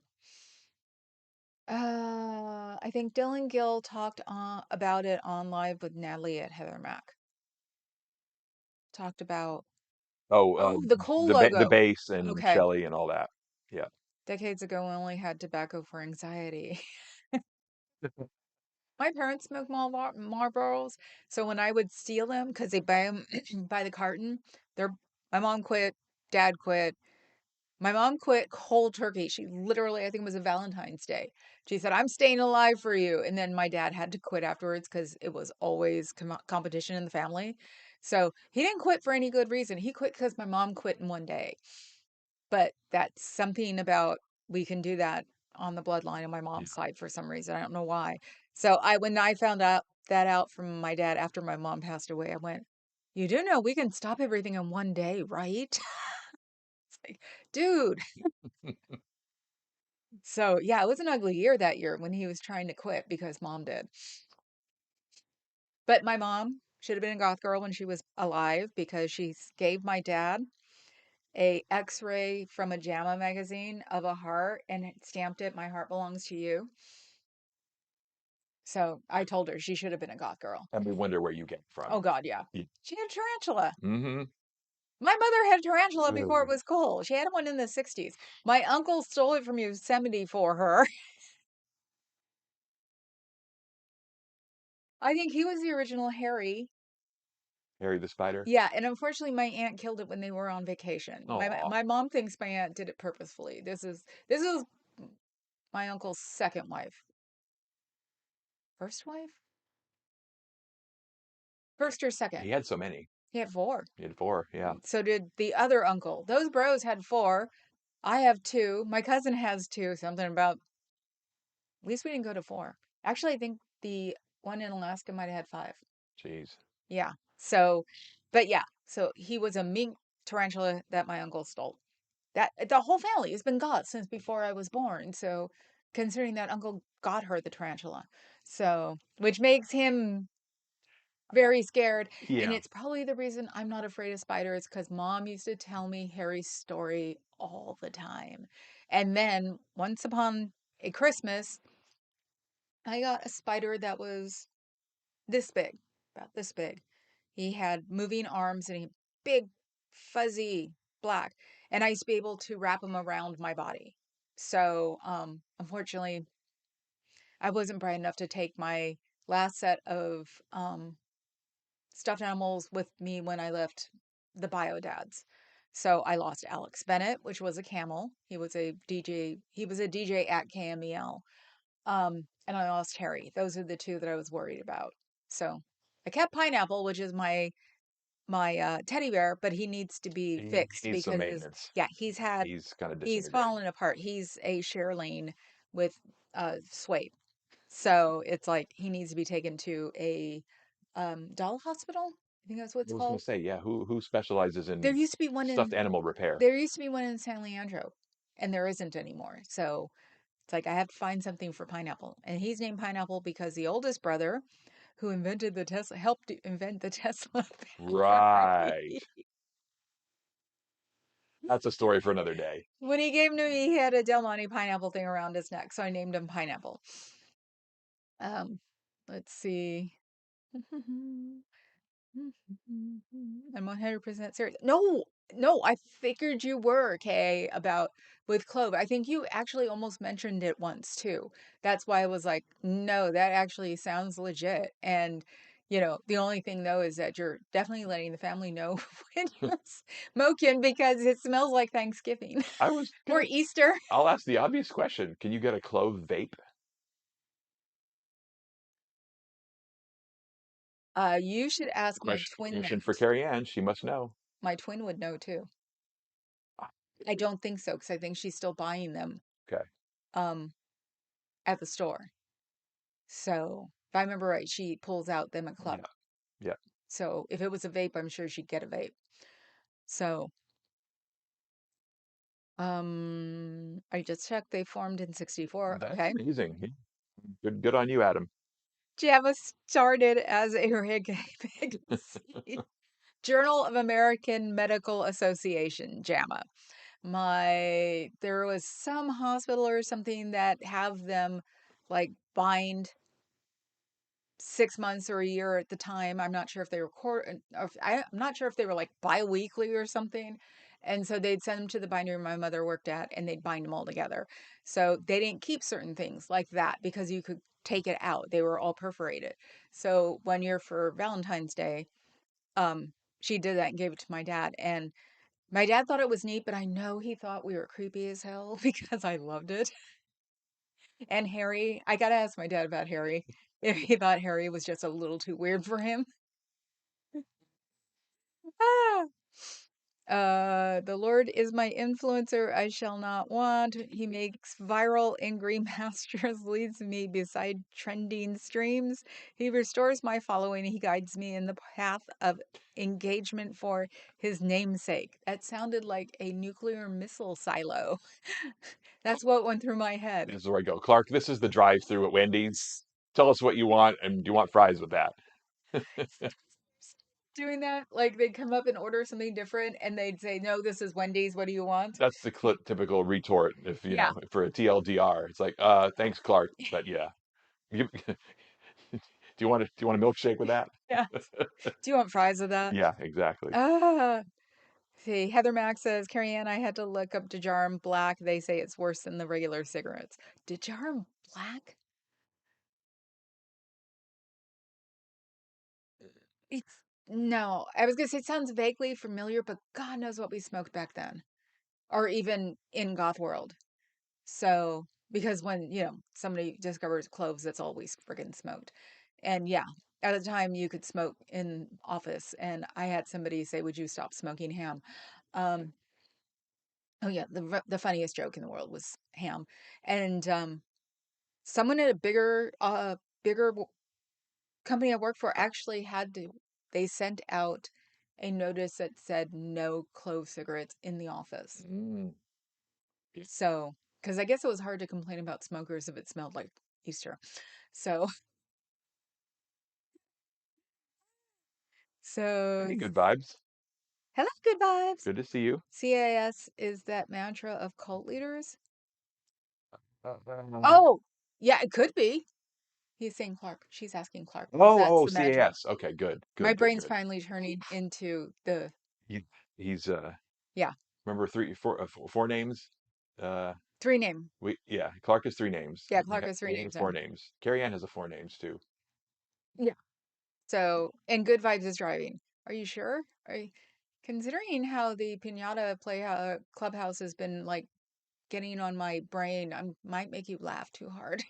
I think Dylan Gill talked about it on live with Natalie at Heather Mack. Talked about Oh, the cool the logo. bass and Okay. Shelley and all that. Yeah. Decades ago, I only had tobacco for anxiety. My parents smoked Marlboros, so when I would steal them, because they buy them by the carton, they're my mom quit, dad quit. My mom quit cold turkey. She literally, I think it was a Valentine's Day. She said, "I'm staying alive for you," and then my dad had to quit afterwards because it was always competition in the family. So he didn't quit for any good reason. He quit because my mom quit in one day. But that's something about we can do that on the bloodline on my Yeah. mom's side for some reason. I don't know why. So when I found out from my dad after my mom passed away, I went, "You do know we can stop everything in one day, right?" It's like, dude. So yeah, it was an ugly year that year when he was trying to quit because mom did. But my mom should have been a goth girl when she was alive because she gave my dad a X-ray from a JAMA magazine of a heart and it stamped it, "My heart belongs to you." So I told her she should have been a goth girl. And we wonder where you get from. Oh God, yeah. Yeah. She had a tarantula. Mm-hmm. My mother had a tarantula before it Ooh. was cool. She had one in the 60s. My uncle stole it from Yosemite for her. I think he was the original Harry. Harry the Spider. Yeah, and unfortunately, my aunt killed it when they were on vacation. My Oh, my mom thinks my aunt did it purposefully. This is my uncle's second wife, first wife, first or second. he had so many. He had four. He had four. Yeah. So did the other uncle. Those bros had four. I have two. My cousin has two. Something about at least we didn't go to four. Actually, I think the one in Alaska might have had five. Jeez. Yeah. So, but yeah. So he was a mink tarantula that my uncle stole. That the whole family has been goth since before I was born. So, considering that uncle got her the tarantula, so which makes him very scared, and Yeah. it's probably the reason I'm not afraid of spiders because mom used to tell me Harry's story all the time, and then once upon a Christmas, I got a spider that was this big, about this big. He had moving arms and he big, fuzzy black. And I used to be able to wrap him around my body. So, unfortunately, I wasn't bright enough to take my last set of stuffed animals with me when I left the bio dads. So I lost Alex Bennett, which was a camel. He was a DJ. He was a DJ at KMEL. And I lost Harry. Those are the two that I was worried about. So I kept Pineapple, which is my teddy bear, but he needs to be He fixed needs some because maintenance. yeah, He's kind of he's disintegrating. fallen apart. He's a Sherilene with swape. So it's like he needs to be taken to a doll hospital. I think that's what I it's was going called. to say, yeah, who specializes There in used to be one stuffed in animal repair? there used to be one in San Leandro, and there isn't anymore. So it's like I have to find something for Pineapple, and he's named Pineapple because the oldest brother, who invented the Tesla, helped invent the Tesla Right. battery. That's a story for another day. When he gave him to me, he had a Del Monte pineapple thing around his neck, so I named him Pineapple. Um, let's see. I'm 100% serious. No, no, I figured you were, Kay, about with Clove. I think you actually almost mentioned it once too. That's why I was like, no, that actually sounds legit. And, the only thing though is that you're definitely letting the family know when you're smoking because it smells like Thanksgiving I was or gonna. Easter. I'll ask the obvious question: can you get a clove vape? You should ask my twin Question for that. Carrie Ann. She must know. My twin would know too. Ah, I don't think so because I think she's still buying them okay. um at the store. So if I remember right, she pulls out them at Yeah. club. Yeah. So if it was a vape, I'm sure she'd get a vape. So I just checked they formed in 64. That's Okay. amazing. Yeah. Good on you, Adam. JAMA started as a magazine. Journal of American Medical Association, JAMA. There was some hospital or something that have them like bind 6 months or a year at the time. I'm not sure if they record, I'm not sure if they were like bi-weekly or something. And so they'd send them to the binder my mother worked at and they'd bind them all together. So they didn't keep certain things like that because you could take it out. They were all perforated. So one year for Valentine's Day, um, she did that and gave it to my dad. And my dad thought it was neat, but I know he thought we were creepy as hell because I loved it. And Harry, I gotta ask my dad about Harry if he thought Harry was just a little too weird for him. Ah. The Lord is my influencer, I shall not want. He makes viral angry masters, leads me beside trending streams. He restores my following. He guides me in the path of engagement for his namesake. That sounded like a nuclear missile silo. That's what went through my head. This is where I go. Clark, this is the drive-through at Wendy's. Tell us what you want, and do you want fries with that? Doing that, like they'd come up and order something different and they'd say, no, this is Wendy's. What do you want? That's the typical retort. If you Yeah. know, for a TLDR, it's like, thanks, Clark, but yeah. do you want a milkshake with that? Yeah. Do you want fries with that? Yeah, exactly. Ah, see, Heather Mack says, Carrie Ann, I had to look up Dejarum Black. They say it's worse than the regular cigarettes. Dejarum Black? It's no. I was gonna say it sounds vaguely familiar, but God knows what we smoked back then, or even in goth world. So because when somebody discovers cloves, that's all we friggin' smoked. And yeah, at the time you could smoke in office, and I had somebody say, "Would you stop smoking ham?" Um, oh yeah, the funniest joke in the world was ham, and someone at a bigger company I worked for actually had to. They sent out a notice that said no clove cigarettes in the office. Mm. So, because I guess it was hard to complain about smokers if it smelled like Easter. So, so Hey, good vibes. hello, good vibes. Good to see you. CAS is that mantra of cult leaders. Oh, Oh, yeah, it could be. He's saying Clark. She's asking Clark if that's oh, the mantra. CAS. Okay, good, My good, good, brain's good. finally turning into the, He, he's yeah, remember four names. Uh, three name. yeah, Clark has three names. Yeah, Clark has three Me has names four now. names. Carrie Ann has a four names too. Yeah. So, and good vibes is driving. Are you sure? Considering how the Pinata Play Clubhouse has been like getting on my brain, I might make you laugh too hard.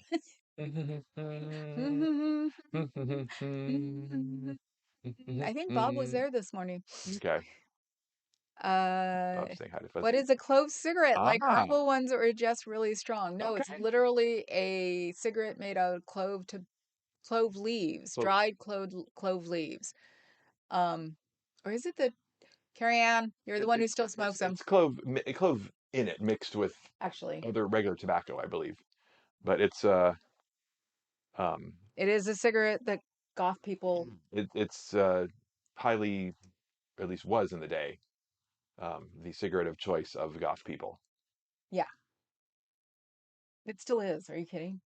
I think Bob was there this morning. Okay. Uh, Stop saying hi to what Fuzzy. is a clove cigarette? Like Ah, herbal ones or just really strong? No, it's okay. literally a cigarette made out of clove leaves, So dried clove leaves. Um, or is it the Carrie Ann? You're the one who still smokes them. it's clove in it mixed with Actually, other regular tobacco, I believe. But it's um it is a cigarette that goth people. it's highly, or at least was in the day, the cigarette of choice of goth people. Yeah, it still is. Are you kidding?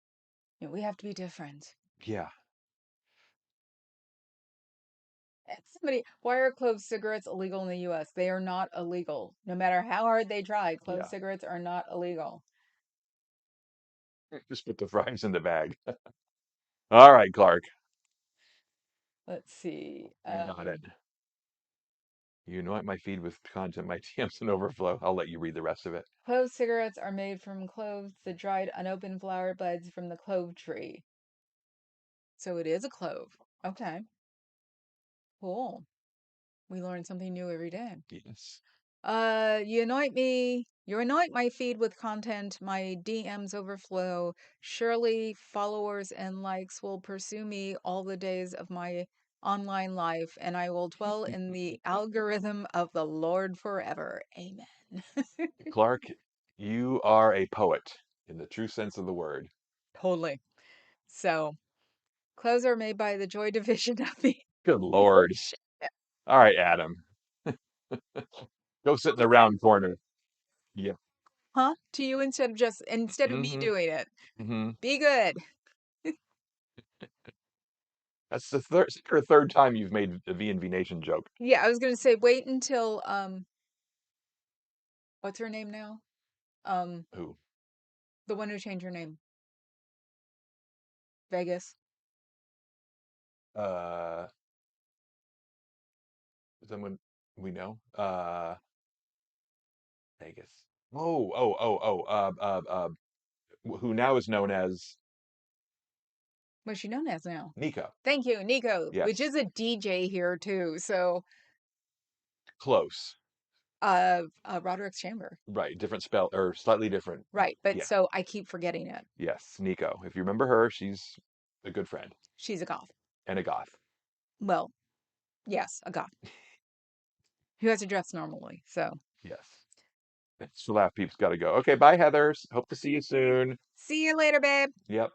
You know, we have to be different. Yeah, Why are clove cigarettes illegal in the US? They are not illegal. No matter how hard they try, clove yeah. cigarettes are not illegal. Just put the fries in the bag. All right, Clark, Let's see. you got it. You anoint my feed with content, my TMs and overflow. I'll let you read the rest of it. Clove cigarettes are made from cloves, the dried unopened flower buds from the clove tree. So it is a clove. Okay, cool. We learn something new every day. Yes. You anoint my feed with content, my DMs overflow. Surely followers and likes will pursue me all the days of my online life, and I will dwell in the algorithm of the Lord forever. Amen. Clark, you are a poet in the true sense of the word. Totally. So, clothes are made by the Joy Division of the Good Oh Lord. shit. All right, Adam. Go sit in the round corner. Yeah. Huh? To you instead of me Mm-hmm. doing it. Mm-hmm. Be good. That's the third time you've made a V and V Nation joke. Yeah, I was gonna say wait until what's her name now? Um, Who? the one who changed her name. Vegas. Uh, someone we know? Vegas. Who now is known as What's she known as now? Nico. Thank you, Nico, which Yes. is a DJ here too. So, Close. Roderick's Chamber. Right. Different spell or slightly different. Right, but Yeah. so I keep forgetting it. Yes. Nico. If you remember her, she's a good friend She's a goth. and a goth. Well, yes, a goth who has to dress normally. So, Yes. So laugh peeps gotta go. Okay, bye Heather. Hope to see you soon. see you later, babe. Yep.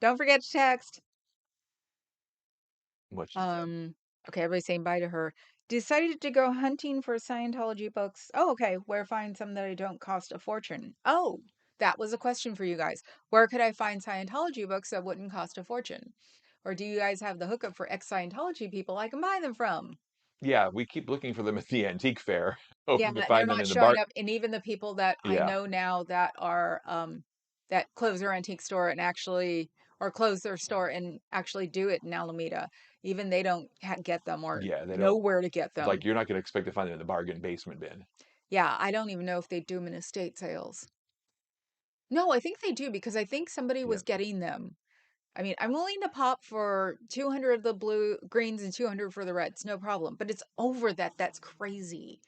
Don't forget to text. What she said. Um, okay, everybody's saying bye to her. Decided to go hunting for Scientology books. Oh, okay. Where find some that I don't cost a fortune? Oh, that was a question for you guys. Where could I find Scientology books that wouldn't cost a fortune? Or do you guys have the hookup for ex-Scientology people I can buy them from? Yeah, we keep looking for them at the antique fair, Yeah, hoping to and they're find them not in the showing bar. up. And even the people that I Yeah, know now that are that close their antique store and actually or close their store and actually do it in Alameda, even they don't get them or yeah, they know don't, where to get like them. you're not going to expect to find them in the bargain basement bin. Yeah, I don't even know if they do them in estate sales. No, I think they do because I think somebody Yeah. was getting them. I mean, I'm willing to pop for 200 of the blue greens and 200 for the reds, no problem. But it's over that. That's crazy.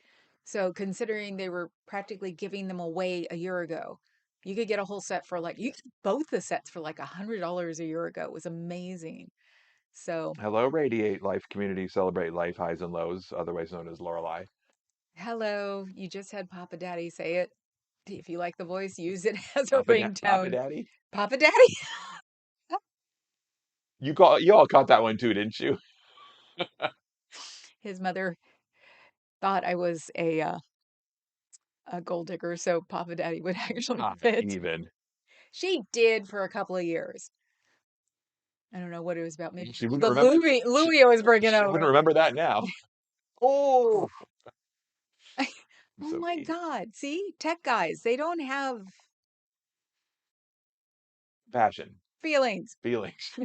So considering they were practically giving them away a year ago, you could get a whole set for like you could both the sets for like $100 a year ago. It was amazing. So Hello, Radiate Life Community, celebrate life highs and lows, otherwise known as Lorelei. hello, you just had Papa Daddy say it. If you like the voice, use it as a Papa ringtone. Daddy. Papa Daddy. You all caught that one too, didn't you? His mother thought I was a gold digger, so Papa Daddy would actually Not fit. even. She did for a couple of years. I don't know what it was about. Maybe She wouldn't the remember. Louis was bringing She wouldn't over. remember that now. Oh, I'm Oh so my mean. God. See, tech guys, they don't have Passion, feelings. feelings,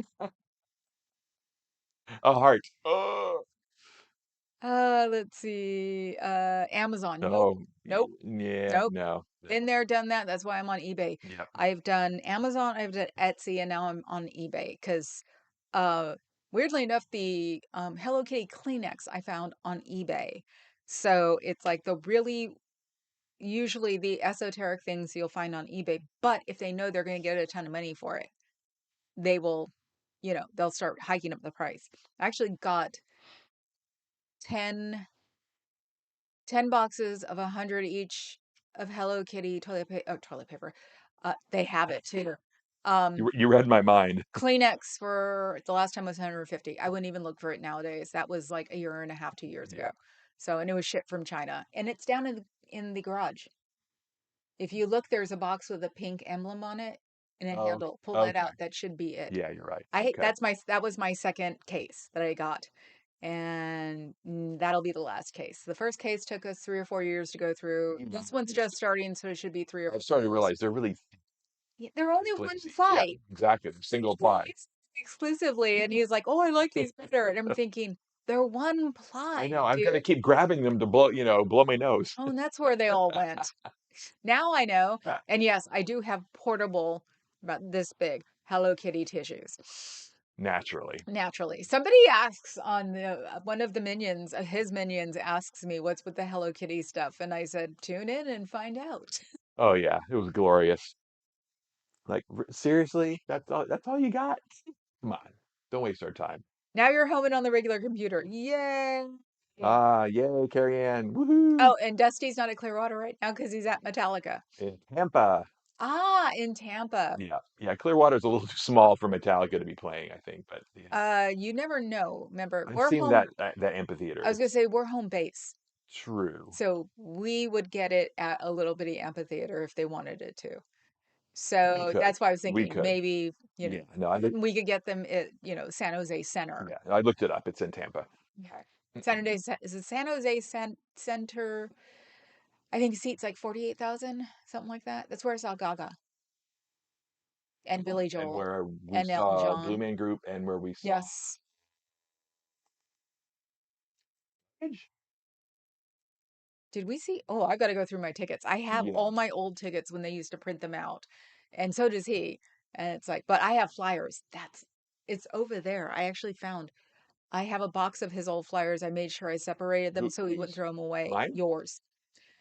a heart. Oh, Let's see. Amazon. Nope. no. Nope. Yeah, Nope. no, no. Been there, done that. That's why I'm on eBay. Yep. I've done Amazon, I've done Etsy, and now I'm on eBay because uh weirdly enough, the Hello Kitty Kleenex I found on eBay. So it's like the really usually the esoteric things you'll find on eBay, but if they know they're going to get a ton of money for it, they will, they'll start hiking up the price. I actually got 10 10 boxes of 100 each of Hello Kitty toilet paper. They have it too. Um, You read my mind. Kleenex for the last time was 150. I wouldn't even look for it nowadays. That was like a year and a half, 2 years Yeah. ago. So, and it was shipped from China, and it's down in the garage. If you look, there's a box with a pink emblem on it and a Oh, handle. Pull that okay. out. That should be it. Yeah, you're right. I hate Okay. that was my second case that I got. And that'll be the last case. The first case took us 3 or 4 years to go through. Mm. This one's just starting, so it should be three or I'm four starting to years. realize they're really Yeah, they're only one flimsy. Yeah, ply. exactly. Single ply. It's exclusively. And he's like, "Oh, I like these better." And I'm thinking, they're one I ply, know. I've got to dude. keep grabbing them to blow my nose. Oh, and that's where they all went. Now I know. And yes, I do have portable, about this big, Hello Kitty tissues. Naturally. Naturally. Somebody asks on one of the minions, his minions asks me what's with the Hello Kitty stuff. And I said, tune in and find out. Oh yeah, it was glorious. Like seriously, that's all you got? Come on. Don't waste our time. Now you're home and on the regular computer. Yay. Ah, yay, Carrie Ann. Woohoo. Oh, and Dusty's not at Clearwater right now because he's at Metallica. In Tampa. Ah, in Tampa. Yeah. Yeah, Clearwater's a little too small for Metallica to be playing, I think, but yeah. You never know. Remember, I've we're seen home. that amphitheater. I was gonna It's say we're home base. true. So we would get it at a little bitty amphitheater if they wanted it to. We So could. that's why I was We thinking could. maybe, Yeah. No, we could get them at, San Jose Center. yeah, I looked it up. It's in Tampa. Okay. San Jose, is it San Jose Center? I think seats like 48,000, something like that. That's where I saw Gaga and Billy And Joel where we and Elton saw Blue John. Man Group and where we saw Yes. Did we see? Oh, I got to go through my tickets. I have yeah. all my old tickets when they used to print them out. And so does he. And it's like, but I have flyers. It's over there. I actually found, I have a box of his old flyers. I made sure I separated them so he wouldn't Whose? throw them away. Mine? Yours.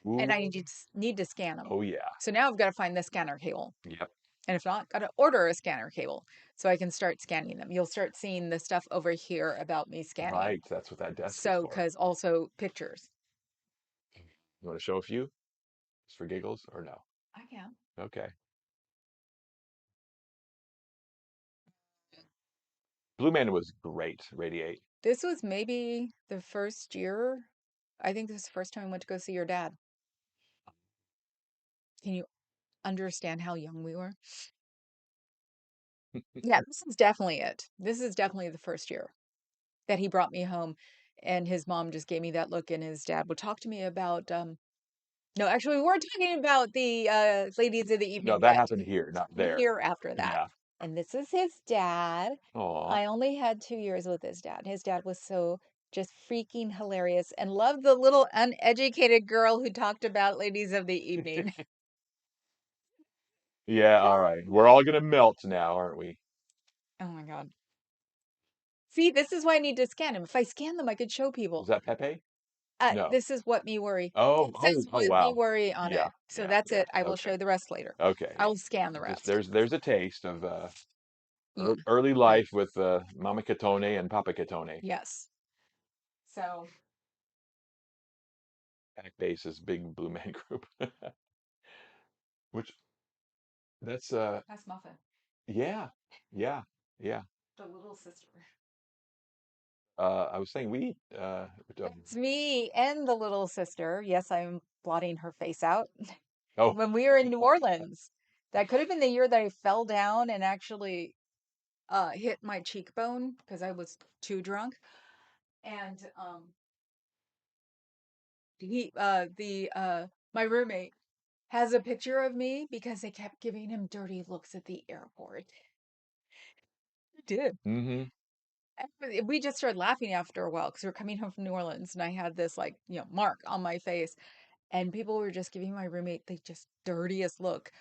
And I Ooh. need to scan them. Oh yeah. So now I've got to find the scanner cable. Yep. And if not, got to order a scanner cable so I can start scanning them. You'll start seeing the stuff over here about me scanning. Right. That's what that desk is So, for. because also pictures. You want to show a few? Just for giggles or no? I can. Okay. Blue Man was great. Radiate. This was maybe the first year. I think this is the first time I went to go see your dad. Can you understand how young we were? Yeah, this is definitely it. This is definitely the first year that he brought me home, and his mom just gave me that look, and his dad would talk to me about no, actually we weren't talking about the ladies of the No, evening that yet. happened here, not there. Year after that. Yeah. And this is his dad. Aw. I only had 2 years with his dad. His dad was so just freaking hilarious and loved the little uneducated girl who talked about ladies of the evening. Yeah, all right. We're all gonna melt now, aren't we? Oh my God. See, this is why I need to scan them. If I scan them, I could show Was people. that Pepe? No. This is what me worry. Oh, It says oh, what me wow. worry on Yeah, it. So yeah, that's yeah. it. I will Okay. show the rest later. Okay. I will scan the Just rest. there's a taste of Yeah, early right. life with Mama Catone and Papa Catone. Yes. So Pack Base's big Blue Man Group. Which that's that's Muffin, yeah, yeah, yeah. the little sister. I was saying we That's me and the little sister. Yes, I'm blotting her face out. oh When we were in New Orleans, that could have been the year that I fell down and actually hit my cheekbone because I was too drunk. And the my roommate has a picture of me because they kept giving him dirty looks at the airport. He did. mm-hmm. And we just started laughing after a while because we were coming home from New Orleans and I had this like, mark on my face. And people were just giving my roommate the just dirtiest look.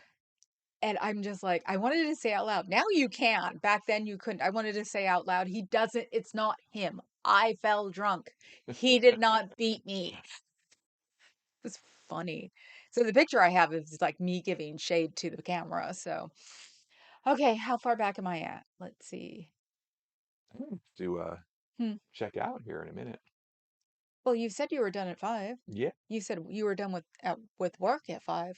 And I'm just like, I wanted to say out loud. Now you can. Back then you couldn't. I wanted to say out loud, he doesn't, it's not him. I fell drunk. He did not beat me. was funny. So the picture I have is like me giving shade to the camera. So, okay, how far back am I at? Let's see. To Hmm. check out here in a minute. Well, you said you were done at 5. Yeah. You said you were done with work at 5.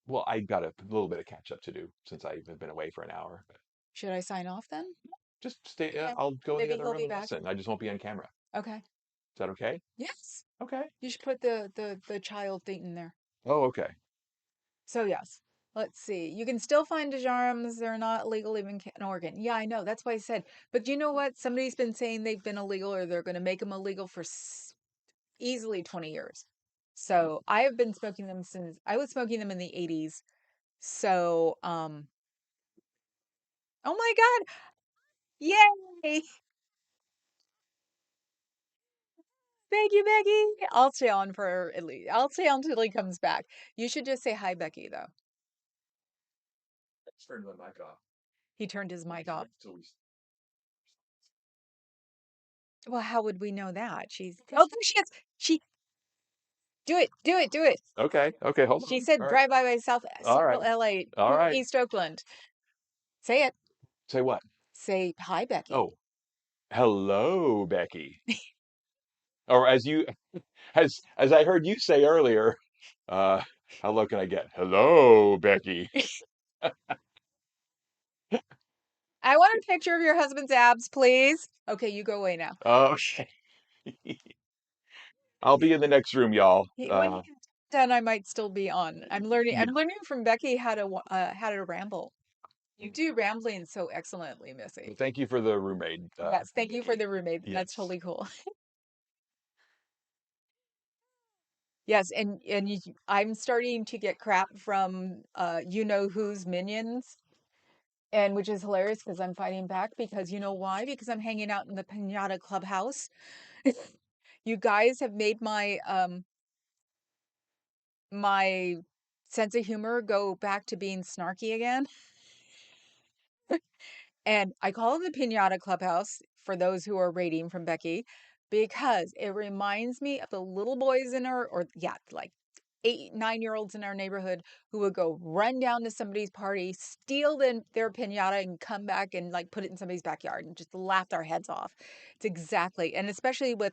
Well, I got a little bit of catch up to do since I've been away for an hour. But Should I sign off then? just stay. Okay. I'll go in the Maybe other he'll room be and back. listen. I just won't be on camera. Okay. Is that okay? Yes. Okay. You should put the child thing in there. Oh, okay. So yes. Let's see. You can still find disarms. They're not illegal even in Oregon. Yeah, I know. That's why I said. But you know what? Somebody's been saying they've been illegal or they're going to make them illegal for easily 20 years. So I have been smoking them since I was smoking them in the 80s. So, oh my God. Yay. Thank you, Becky. I'll stay on for at least, I'll stay on until he comes back. You should just say hi, Becky, though. Turn the mic off. He turned his mic off. So we. Well, how would we know that? Oh, there she is. She, do it, do it, do it. Okay. Okay. Hold She on. said, All right. drive by All right. Central LA, All right. East Oakland. Say it. Say what? Say hi, Becky. Oh, hello, Becky. Or as I heard you say earlier, uh, how low can I get? Hello, Becky. I want a picture of your husband's abs, please. Okay, you go away now. Okay. I'll be in the next room, y'all. When you get done, I might still be on. Yeah. I'm learning from Becky how to ramble. You do rambling so excellently, Missy. Well, thank you for the roommate, Yes, thank you for Becky. the roommate. That's Yes. totally cool. Yes, I'm starting to get crap from you know who's minions, and which is hilarious because I'm fighting back because you know why? Because I'm hanging out in the Pinata Clubhouse. You guys have made my sense of humor go back to being snarky again. And I call it the Pinata Clubhouse for those who are rating from Becky because it reminds me of the little boys in our, or yeah, like 8, 9 year olds in our neighborhood who would go run down to somebody's party, steal their pinata and come back and like put it in somebody's backyard and just laugh their heads off. It's exactly, and especially with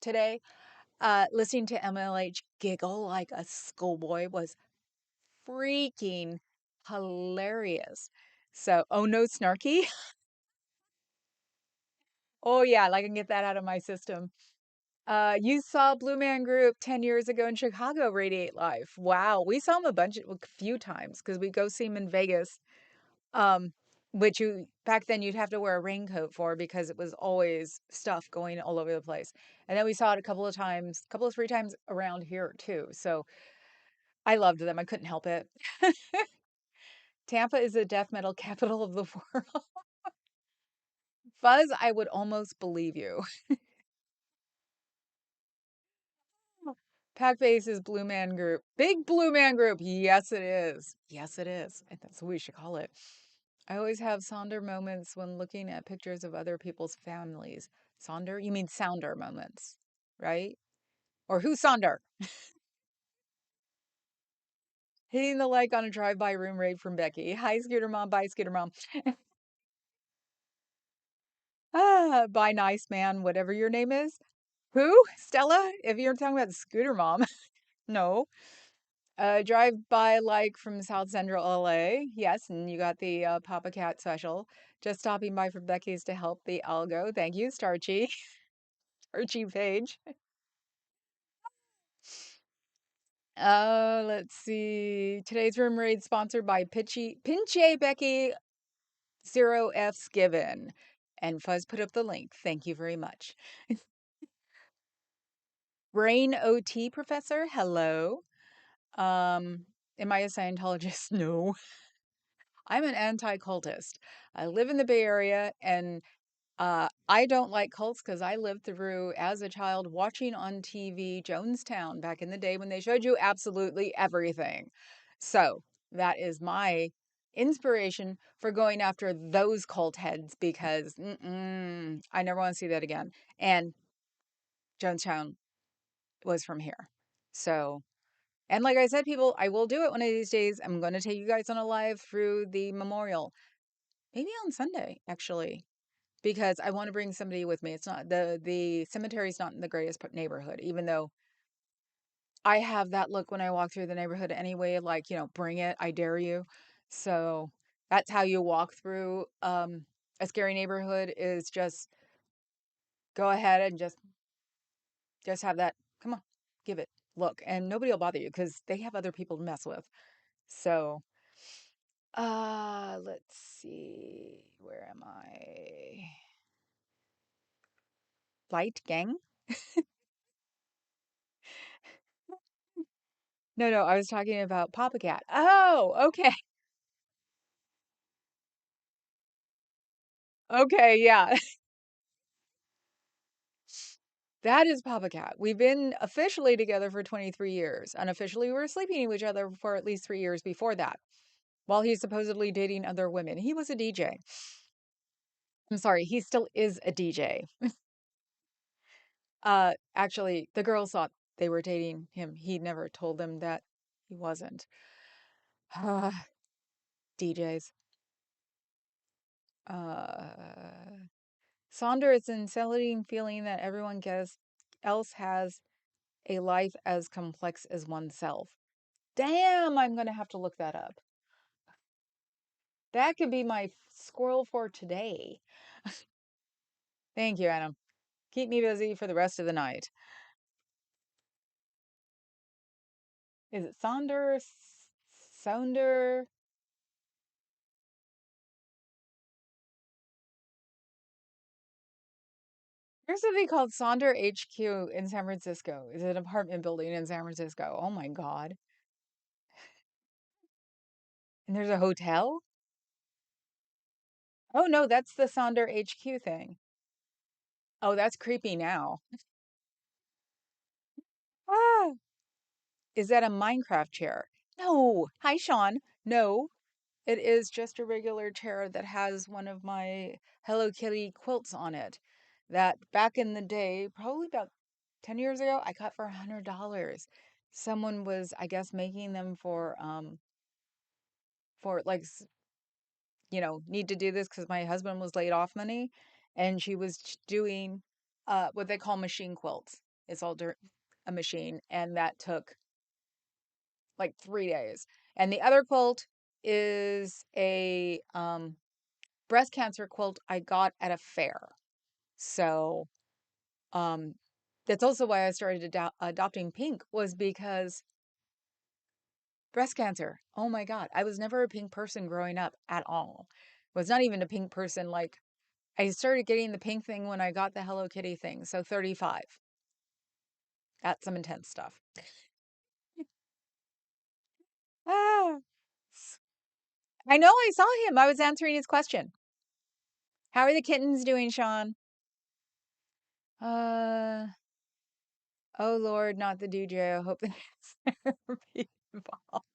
today, listening to MLH giggle like a schoolboy was freaking hilarious. So, oh no, snarky. Oh yeah, like I can get that out of my system. You saw Blue Man Group 10 years ago in Chicago radiate live. Wow, we saw him a few times because we go see him in Vegas. Um, which you back then you'd have to wear a raincoat for because it was always stuff going all over the place. And then we saw it a couple of times, couple of 3 times around here too. So I loved them. I couldn't help it. Tampa is the death metal capital of the world. Fuzz, I would almost believe you. Pack Base is Blue Man Group. Big Blue Man Group. Yes, it is. Yes, it is. And that's what we should call it. I always have Sonder moments when looking at pictures of other people's families. Sonder? You mean Sounder moments, right? Or who's Sonder? Hitting the like on a drive-by room raid from Becky. Hi, Scooter Mom. Bye, Scooter Mom. Ah, bye, nice man, whatever your name is. Who? Stella? If you're talking about Scooter Mom. No. Drive by like from South Central LA. Yes, and you got the Papa Cat special. Just stopping by for Becky's to help the algo. Thank you, Starchy. Starchy Page. Let's see. Today's room raid sponsored by Pinche Becky 0F's given. And Fuzz put up the link. Thank you very much. Brain OT professor, hello. Am I a Scientologist? No. I'm an anti-cultist. I live in the Bay Area and I don't like cults because I lived through, as a child, watching on TV Jonestown back in the day when they showed you absolutely everything. So that is my inspiration for going after those cult heads because I never want to see that again. And Jonestown was from here. So, and like I said, people, I will do it one of these days. I'm going to take you guys on a live through the memorial, maybe on Sunday, actually, because I want to bring somebody with me. It's not the cemetery's not in the greatest neighborhood, even though I have that look when I walk through the neighborhood anyway, like, bring it, I dare you. So that's how you walk through a scary neighborhood is just go ahead and just have that, come on, give it, look, and nobody will bother you because they have other people to mess with. So, let's see, where am I? Light gang? No, no, I was talking about Papa Cat. Oh, okay. Okay, yeah. That is Papa Cat. We've been officially together for 23 years. Unofficially, we were sleeping with each other for at least 3 years before that, while he's supposedly dating other women. He was a DJ. I'm sorry, he still is a DJ. Actually, the girls thought they were dating him. He never told them that he wasn't. DJs. Uh, Sonder is an unsettling feeling that else has a life as complex as oneself. Damn, I'm gonna have to look that up. That could be my squirrel for today. Thank you, Adam. Keep me busy for the rest of the night. Is it Sonder? Sounder? There's something called Sonder HQ in San Francisco. It's an apartment building in San Francisco. Oh my God. And there's a hotel? Oh no, that's the Sonder HQ thing. Oh, that's creepy now. Ah, is that a Minecraft chair? No. Hi, Sean. No, it is just a regular chair that has one of my Hello Kitty quilts on it. That back in the day, probably about 10 years ago, I got for $100. Someone was, I guess, making them for like, need to do this because my husband was laid off money, and she was doing what they call machine quilts. It's all a machine, and that took like 3 days. And the other quilt is a breast cancer quilt I got at a fair. So um, that's also why I started adopting pink, was because breast cancer. Oh my God. I was never a pink person growing up at all. Was not even a pink person. Like, I started getting the pink thing when I got the Hello Kitty thing. So 35. That's some intense stuff. Ah, I know I saw him. I was answering his question. How are the kittens doing, Sean? Uh, oh Lord, not the DJ. I hope there's therapy involved.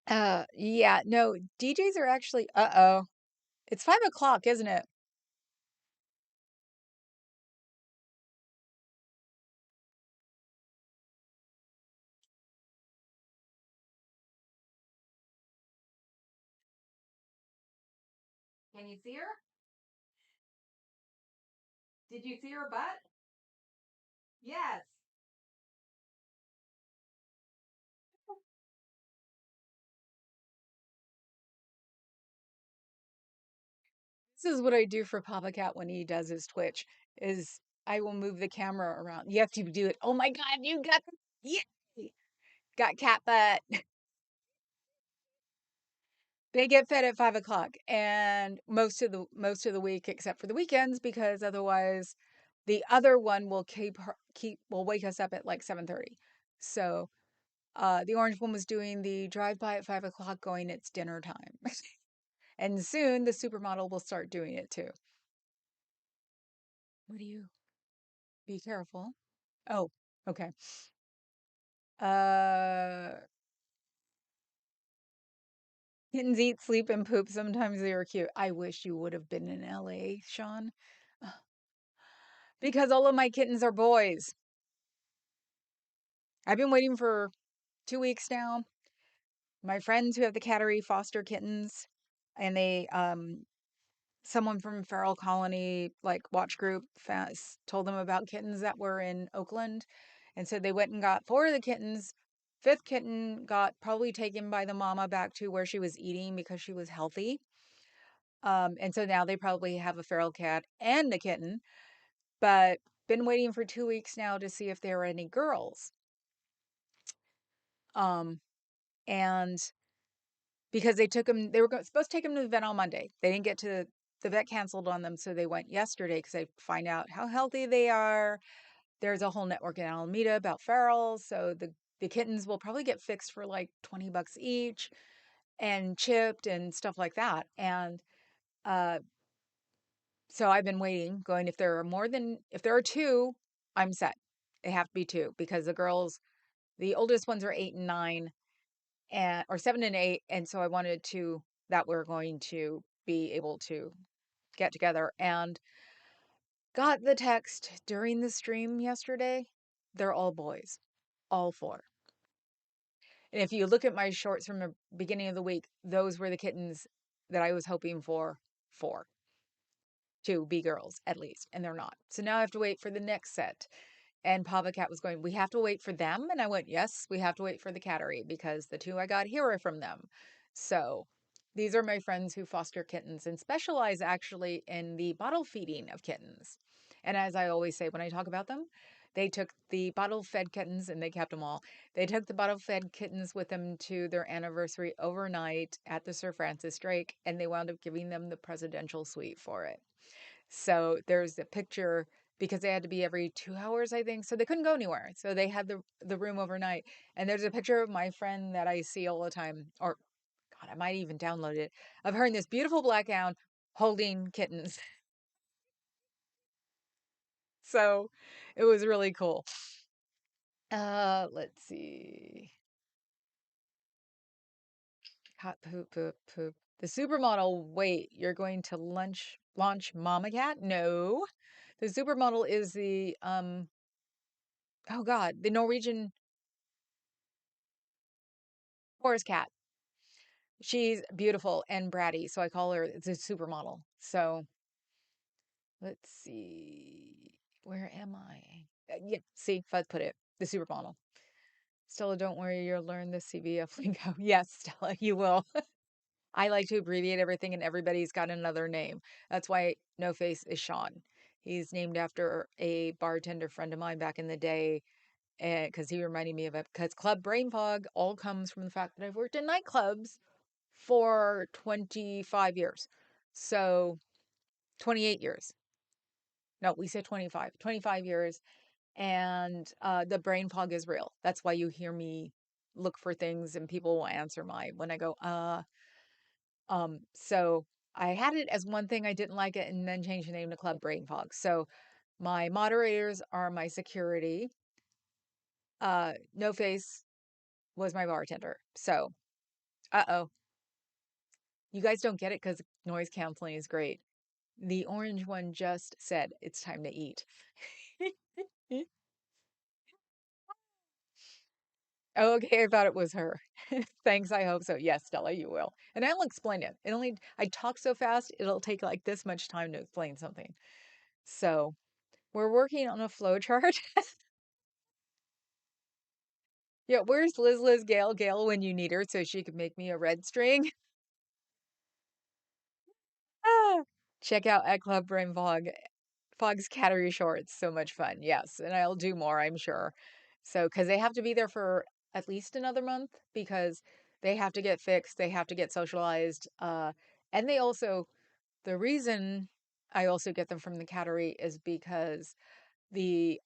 Ah. Yeah, no, DJs are actually, uh-oh. It's 5 o'clock, isn't it? Can you see her? Did you see her butt? Yes. This is what I do for Papa Cat when he does his Twitch, is I will move the camera around. Yes, you do it. Oh my God, you got, yay! Got cat butt. They get fed at 5 o'clock, and most of the week, except for the weekends, because otherwise, the other one will will wake us up at like 7:30. So, the orange one was doing the drive by at 5 o'clock, going, it's dinner time, and soon the supermodel will start doing it too. What do you? Be careful. Oh, okay. Kittens eat, sleep, and poop. Sometimes they are cute. I wish you would have been in LA, Sean, because all of my kittens are boys. I've been waiting for 2 weeks now. My friends who have the cattery foster kittens, and someone from Feral Colony, like watch group, told them about kittens that were in Oakland. And so they went and got four of the kittens. Fifth kitten got probably taken by the mama back to where she was eating because she was healthy. And so now they probably have a feral cat and a kitten, but been waiting for 2 weeks now to see if there are any girls. Um, and because they were supposed to take them to the vet on Monday. They didn't get to the vet canceled on them, so they went yesterday because they find out how healthy they are. There's a whole network in Alameda about ferals, so the kittens will probably get fixed for like $20 each and chipped and stuff like that. And uh, so I've been waiting, going if there are two, I'm set. They have to be two because the oldest ones are 8 and 9, and or 7 and 8, and so I wanted to that we're going to be able to get together and got the text during the stream yesterday. They're all boys, all four. And if you look at my shorts from the beginning of the week, those were the kittens that I was hoping for to be girls at least, and they're not. So now I have to wait for the next set. And Papa Cat was going, we have to wait for them. And I went, yes, we have to wait for the cattery because the two I got here are from them. So these are my friends who foster kittens and specialize actually in the bottle feeding of kittens. And as I always say when I talk about them, they took the bottle fed kittens and they kept them all. They took the bottle fed kittens with them to their anniversary overnight at the Sir Francis Drake, and they wound up giving them the presidential suite for it. So there's a picture because they had to be every 2 hours, I think. So they couldn't go anywhere. So they had the room overnight. And there's a picture of my friend that I see all the time, or God, I might even download it, of her in this beautiful black gown holding kittens. So it was really cool. Let's see. Hot poop, poop, poop. The supermodel, wait, you're going to launch Mama Cat? No. The supermodel is oh God, the Norwegian forest cat. She's beautiful and bratty, so I call her the supermodel. So let's see. Where am I? Yeah, see, if I put it, the supermodel. Stella, don't worry, you'll learn the CVF lingo. Yes, Stella, you will. I like to abbreviate everything, and everybody's got another name. That's why No Face is Sean. He's named after a bartender friend of mine back in the day, and because he reminded me of it. Because Club Brain Fog all comes from the fact that I've worked in nightclubs for 25 years. So 28 years. No, we said 25 years. And the brain fog is real. That's why you hear me look for things and people will answer when I go, so I had it as one thing, I didn't like it, and then changed the name to Club Brain Fog. So my moderators are my security. No Face was my bartender. So, uh-oh. You guys don't get it because noise canceling is great. The orange one just said it's time to eat. Oh, okay, I thought it was her. Thanks, I hope so. Yes, Stella, you will. And I'll explain it. I talk so fast, it'll take like this much time to explain something. So we're working on a flow chart. Yeah, where's Liz Gail when you need her so she could make me a red string? Ah, check out at Club Brain Fog's Cattery Shorts. So much fun. Yes. And I'll do more, I'm sure. So, because they have to be there for at least another month because they have to get fixed, they have to get socialized. And the reason I also get them from the cattery is because the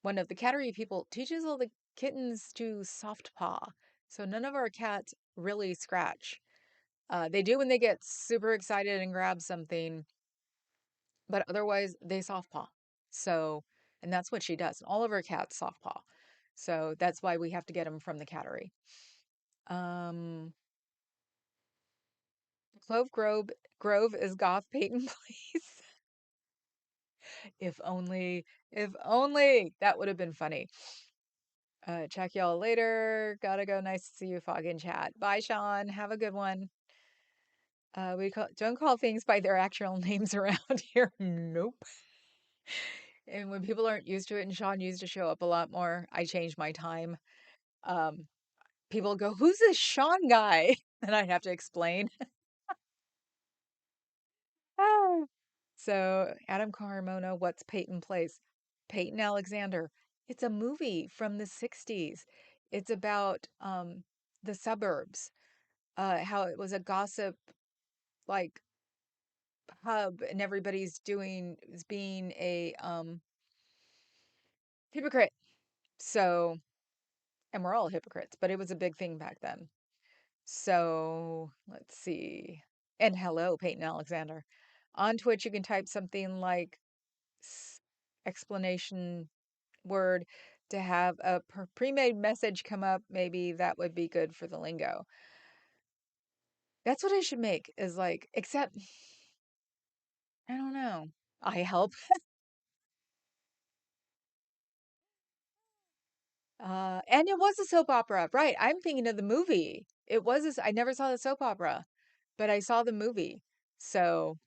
one of the cattery people teaches all the kittens to soft paw. So none of our cats really scratch. They do when they get super excited and grab something, but otherwise they soft paw. So, and that's what she does. All of her cats soft paw. So that's why we have to get them from the cattery. Um, Grove is goth Peyton Place. If only, if only that would have been funny. Check y'all later. Gotta go. Nice to see you, Fog in chat. Bye, Sean. Have a good one. Don't call things by their actual names around here. Nope. And when people aren't used to it, and Sean used to show up a lot more, I changed my time. Um, People go, "Who's this Sean guy?" And I have to explain. Ah. So, Adam Carmona, what's Peyton Place? Peyton Alexander. It's a movie from the 60s. It's about the suburbs, how it was a gossip like hub, and everybody's doing is being a hypocrite. So, and we're all hypocrites, but it was a big thing back then. So, let's see. And hello, Peyton Alexander. On Twitch, you can type something like explanation word to have a pre-made message come up. Maybe that would be good for the lingo. That's what I should make is like, except I don't know. I help. And it was a soap opera, right? I'm thinking of the movie. It was, I never saw the soap opera, but I saw the movie. So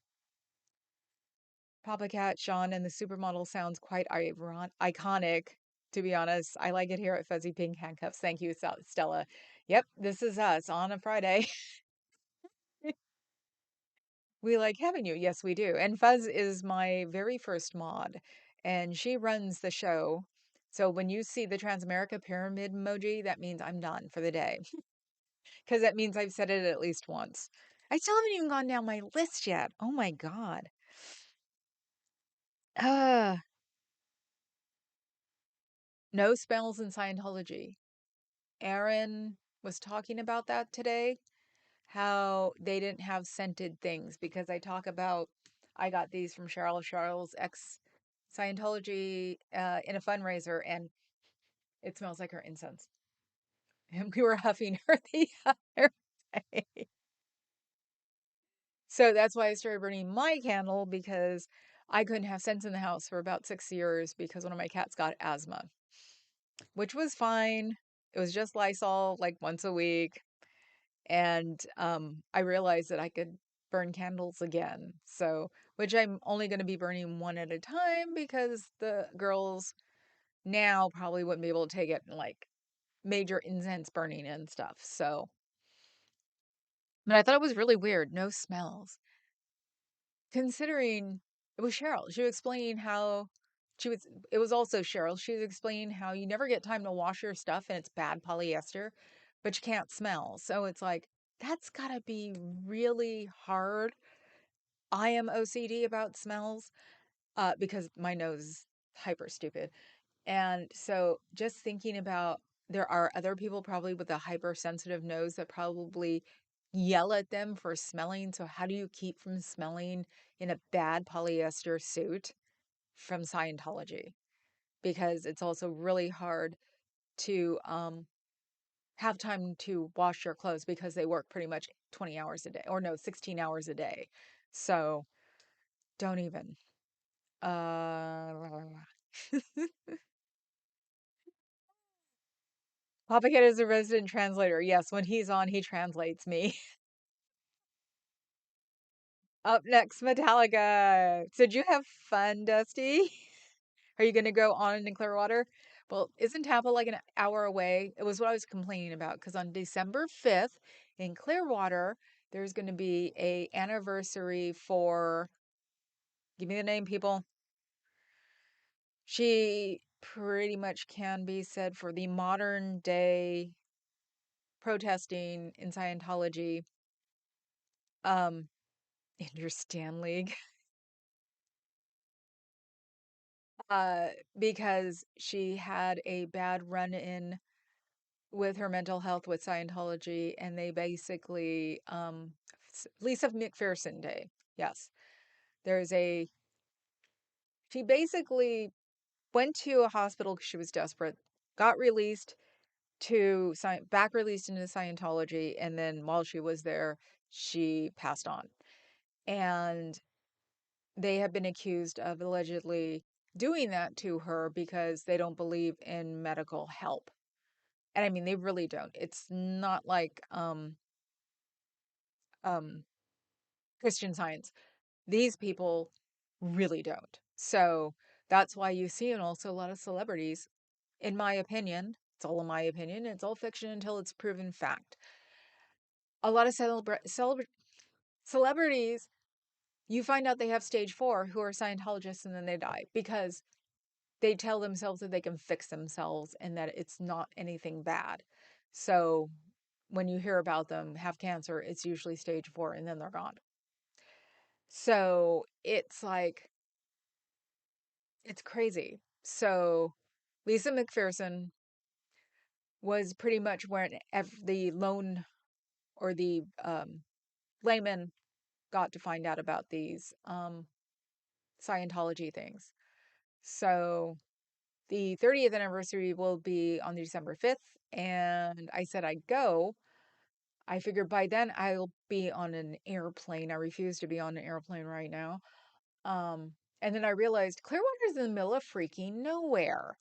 Papa Cat, Sean, and the supermodel sounds quite iconic, to be honest. I like it here at Fuzzy Pink Handcuffs. Thank you, Stella. Yep, this is us on a Friday. We like having you. Yes, we do. And Fuzz is my very first mod, and she runs the show. So when you see the Transamerica pyramid emoji, that means I'm done for the day, because that means I've said it at least once. I still haven't even gone down my list yet. Oh my God. Uh, no spells in Scientology. Aaron was talking about that today, how they didn't have scented things because I talk about I got these from Cheryl's ex Scientology in a fundraiser, and it smells like her incense. And we were huffing her the other day. So that's why I started burning my candle, because I couldn't have scents in the house for about 6 years because one of my cats got asthma, which was fine. It was just Lysol like once a week. And I realized that I could burn candles again. So, which I'm only going to be burning one at a time because the girls now probably wouldn't be able to take it in like major incense burning and stuff. So, but I thought it was really weird. No smells. Considering it was Cheryl. She was explaining how it was also Cheryl. She was explaining how you never get time to wash your stuff and it's bad polyester, but you can't smell. So it's like, that's gotta be really hard. I am OCD about smells, because my nose is hyper stupid. And so just thinking about, there are other people probably with a hypersensitive nose that probably yell at them for smelling. So how do you keep from smelling in a bad polyester suit from Scientology? Because it's also really hard to have time to wash your clothes because they work pretty much 20 hours a day, or no, 16 hours a day. So don't even. Uh, Papa Kid is a resident translator. Yes, when he's on, he translates me. Up next, Metallica. So did you have fun, Dusty? Are you going to go on in Clearwater? Well, isn't Tampa like an hour away? It was what I was complaining about, because on December 5th in Clearwater, there's going to be a anniversary for, give me the name, people. She pretty much can be said for the modern day protesting in Scientology, um, in your Stan League. uh, because she had a bad run in with her mental health with Scientology, and they basically, Lisa McPherson Day. Yes. There's a, she basically went to a hospital because she was desperate, got released back released into Scientology, and then while she was there, she passed on. And they have been accused of allegedly doing that to her because they don't believe in medical help. And I mean, they really don't. It's not like um, Christian Science. These people really don't. So that's why you see and also a lot of celebrities, in my opinion, it's all in my opinion, it's all fiction until it's proven fact. A lot of celebrities, you find out they have stage four who are Scientologists and then they die because they tell themselves that they can fix themselves and that it's not anything bad. So when you hear about them have cancer, it's usually stage four and then they're gone. So it's like, it's crazy. So Lisa McPherson was pretty much when the lone or the layman got to find out about these Scientology things. So the 30th anniversary will be on December 5th. And I said I'd go. I figured by then I'll be on an airplane. I refuse to be on an airplane right now. Um, and then I realized Clearwater's in the middle of freaking nowhere.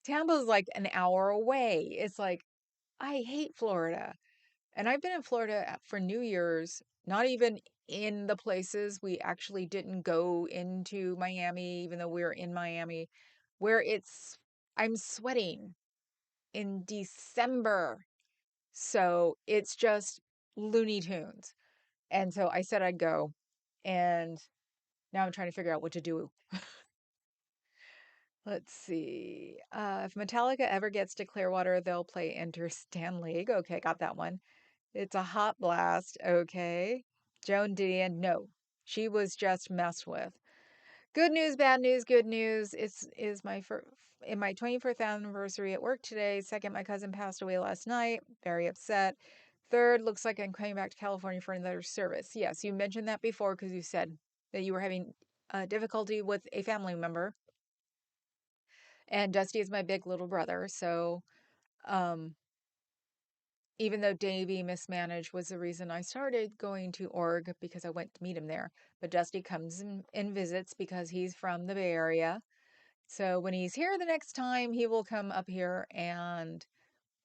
Tampa's like an hour away. It's like, I hate Florida. And I've been in Florida for New Year's, not even in the places. We actually didn't go into Miami, even though we were in Miami, where I'm sweating in December. So it's just Looney Tunes. And so I said I'd go. And now I'm trying to figure out what to do. Let's see. If Metallica ever gets to Clearwater, they'll play Enter Stanley. Okay, got that one. It's a hot blast. Okay. Joan Didion, no. She was just messed with. Good news, bad news, good news. It's is my in my 24th anniversary at work today. Second, my cousin passed away last night. Very upset. Third, looks like I'm coming back to California for another service. Yes, you mentioned that before because you said that you were having difficulty with a family member. And Dusty is my big little brother. So, um, even though Davey mismanaged was the reason I started going to org because I went to meet him there. But Dusty comes and visits because he's from the Bay Area. So when he's here the next time, he will come up here and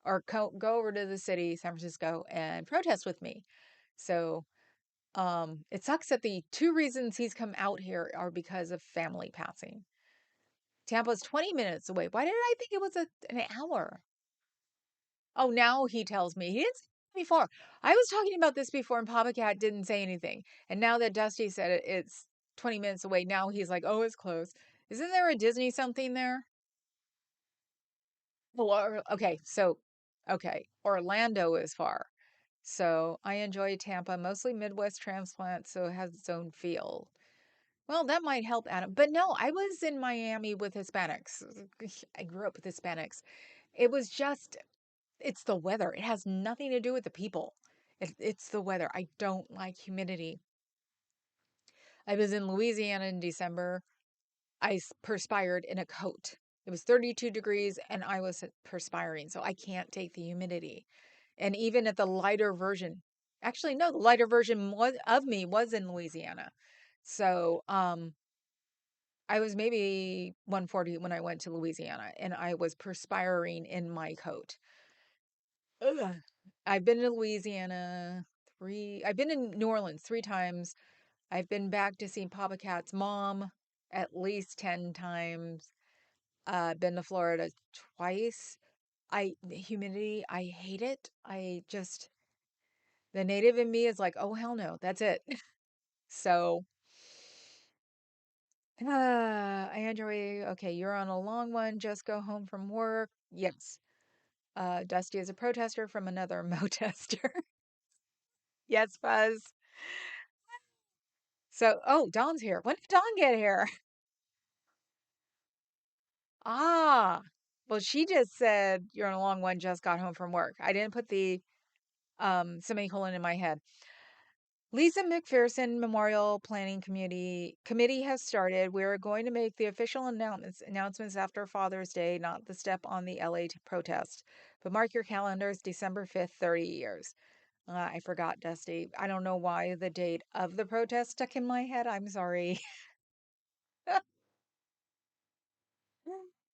or go over to the city, San Francisco, and protest with me. So it sucks that the two reasons he's come out here are because of family passing. Tampa's 20 minutes away. Why did I think it was an hour? Oh, now he tells me. He didn't say before. I was talking about this before, and Papa Cat didn't say anything. And now that Dusty said it, it's 20 minutes away. Now he's like, oh, it's close. Isn't there a Disney something there? Well, okay, so, okay, Orlando is far. So I enjoy Tampa, mostly Midwest transplant, so it has its own feel. Well, that might help Adam. But no, I was in Miami with Hispanics. I grew up with Hispanics. It was just it's the weather. It has nothing to do with the people. It's the weather. I don't like humidity. I was in Louisiana in December. I perspired in a coat. It was 32 degrees and I was perspiring. So I can't take the humidity. And even at the lighter version, actually, no, the lighter version of me was in Louisiana. So I was maybe 140 when I went to Louisiana and I was perspiring in my coat. Ugh. I've been to Louisiana I've been in New Orleans 3 times. I've been back to see Papa Cat's mom at least 10 times. I've been to Florida twice. The humidity, I hate it. The native in me is like, oh, hell no, that's it. So, I enjoy, okay, you're on a long one. Just go home from work. Yes. Dusty is a protester from another Mo-tester. Yes, Buzz. So, oh, Dawn's here. When did Dawn get here? Ah, well, she just said you're on a long one, just got home from work. I didn't put the semicolon in my head. Lisa McPherson Memorial Planning Committee has started. We're going to make the official announcements after Father's Day, not the step on the LA protest. But mark your calendars, December 5th, 30 years. I forgot, Dusty. I don't know why the date of the protest stuck in my head. I'm sorry.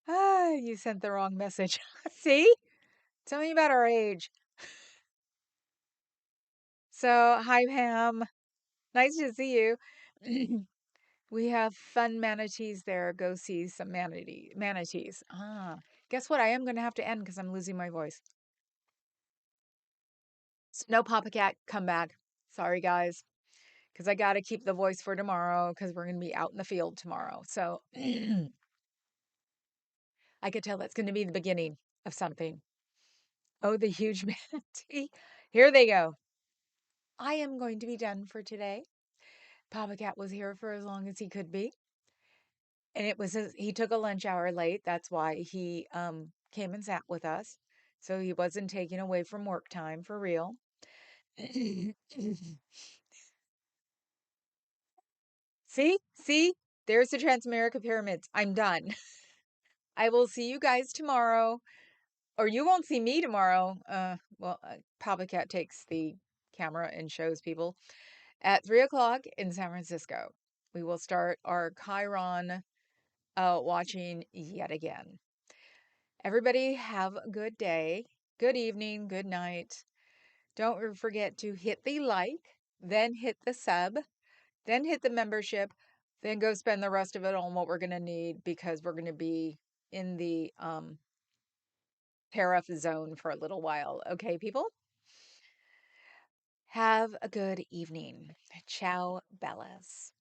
You sent the wrong message. See? Tell me about our age. So, hi, Pam. Nice to see you. We have fun manatees there. Go see some manatees. Guess what? I am going to have to end because I'm losing my voice. So no Papa Cat, come back. Sorry, guys, because I got to keep the voice for tomorrow because we're going to be out in the field tomorrow. So I could tell that's going to be the beginning of something. Oh, the huge manatee. Here they go. I am going to be done for today. Papa Cat was here for as long as he could be. And he took a lunch hour late. That's why he came and sat with us. So he wasn't taken away from work time for real. See, there's the Transamerica pyramids. I'm done. I will see you guys tomorrow, or you won't see me tomorrow. Papa Cat takes the camera and shows people at 3 o'clock in San Francisco. We will start our Chiron watching yet again. Everybody have a good day, good evening, good night. Don't forget to hit the like, then hit the sub, then hit the membership, then go spend the rest of it on what we're going to need because we're going to be in the tariff zone for a little while. Okay, people? Have a good evening. Ciao, Bellas.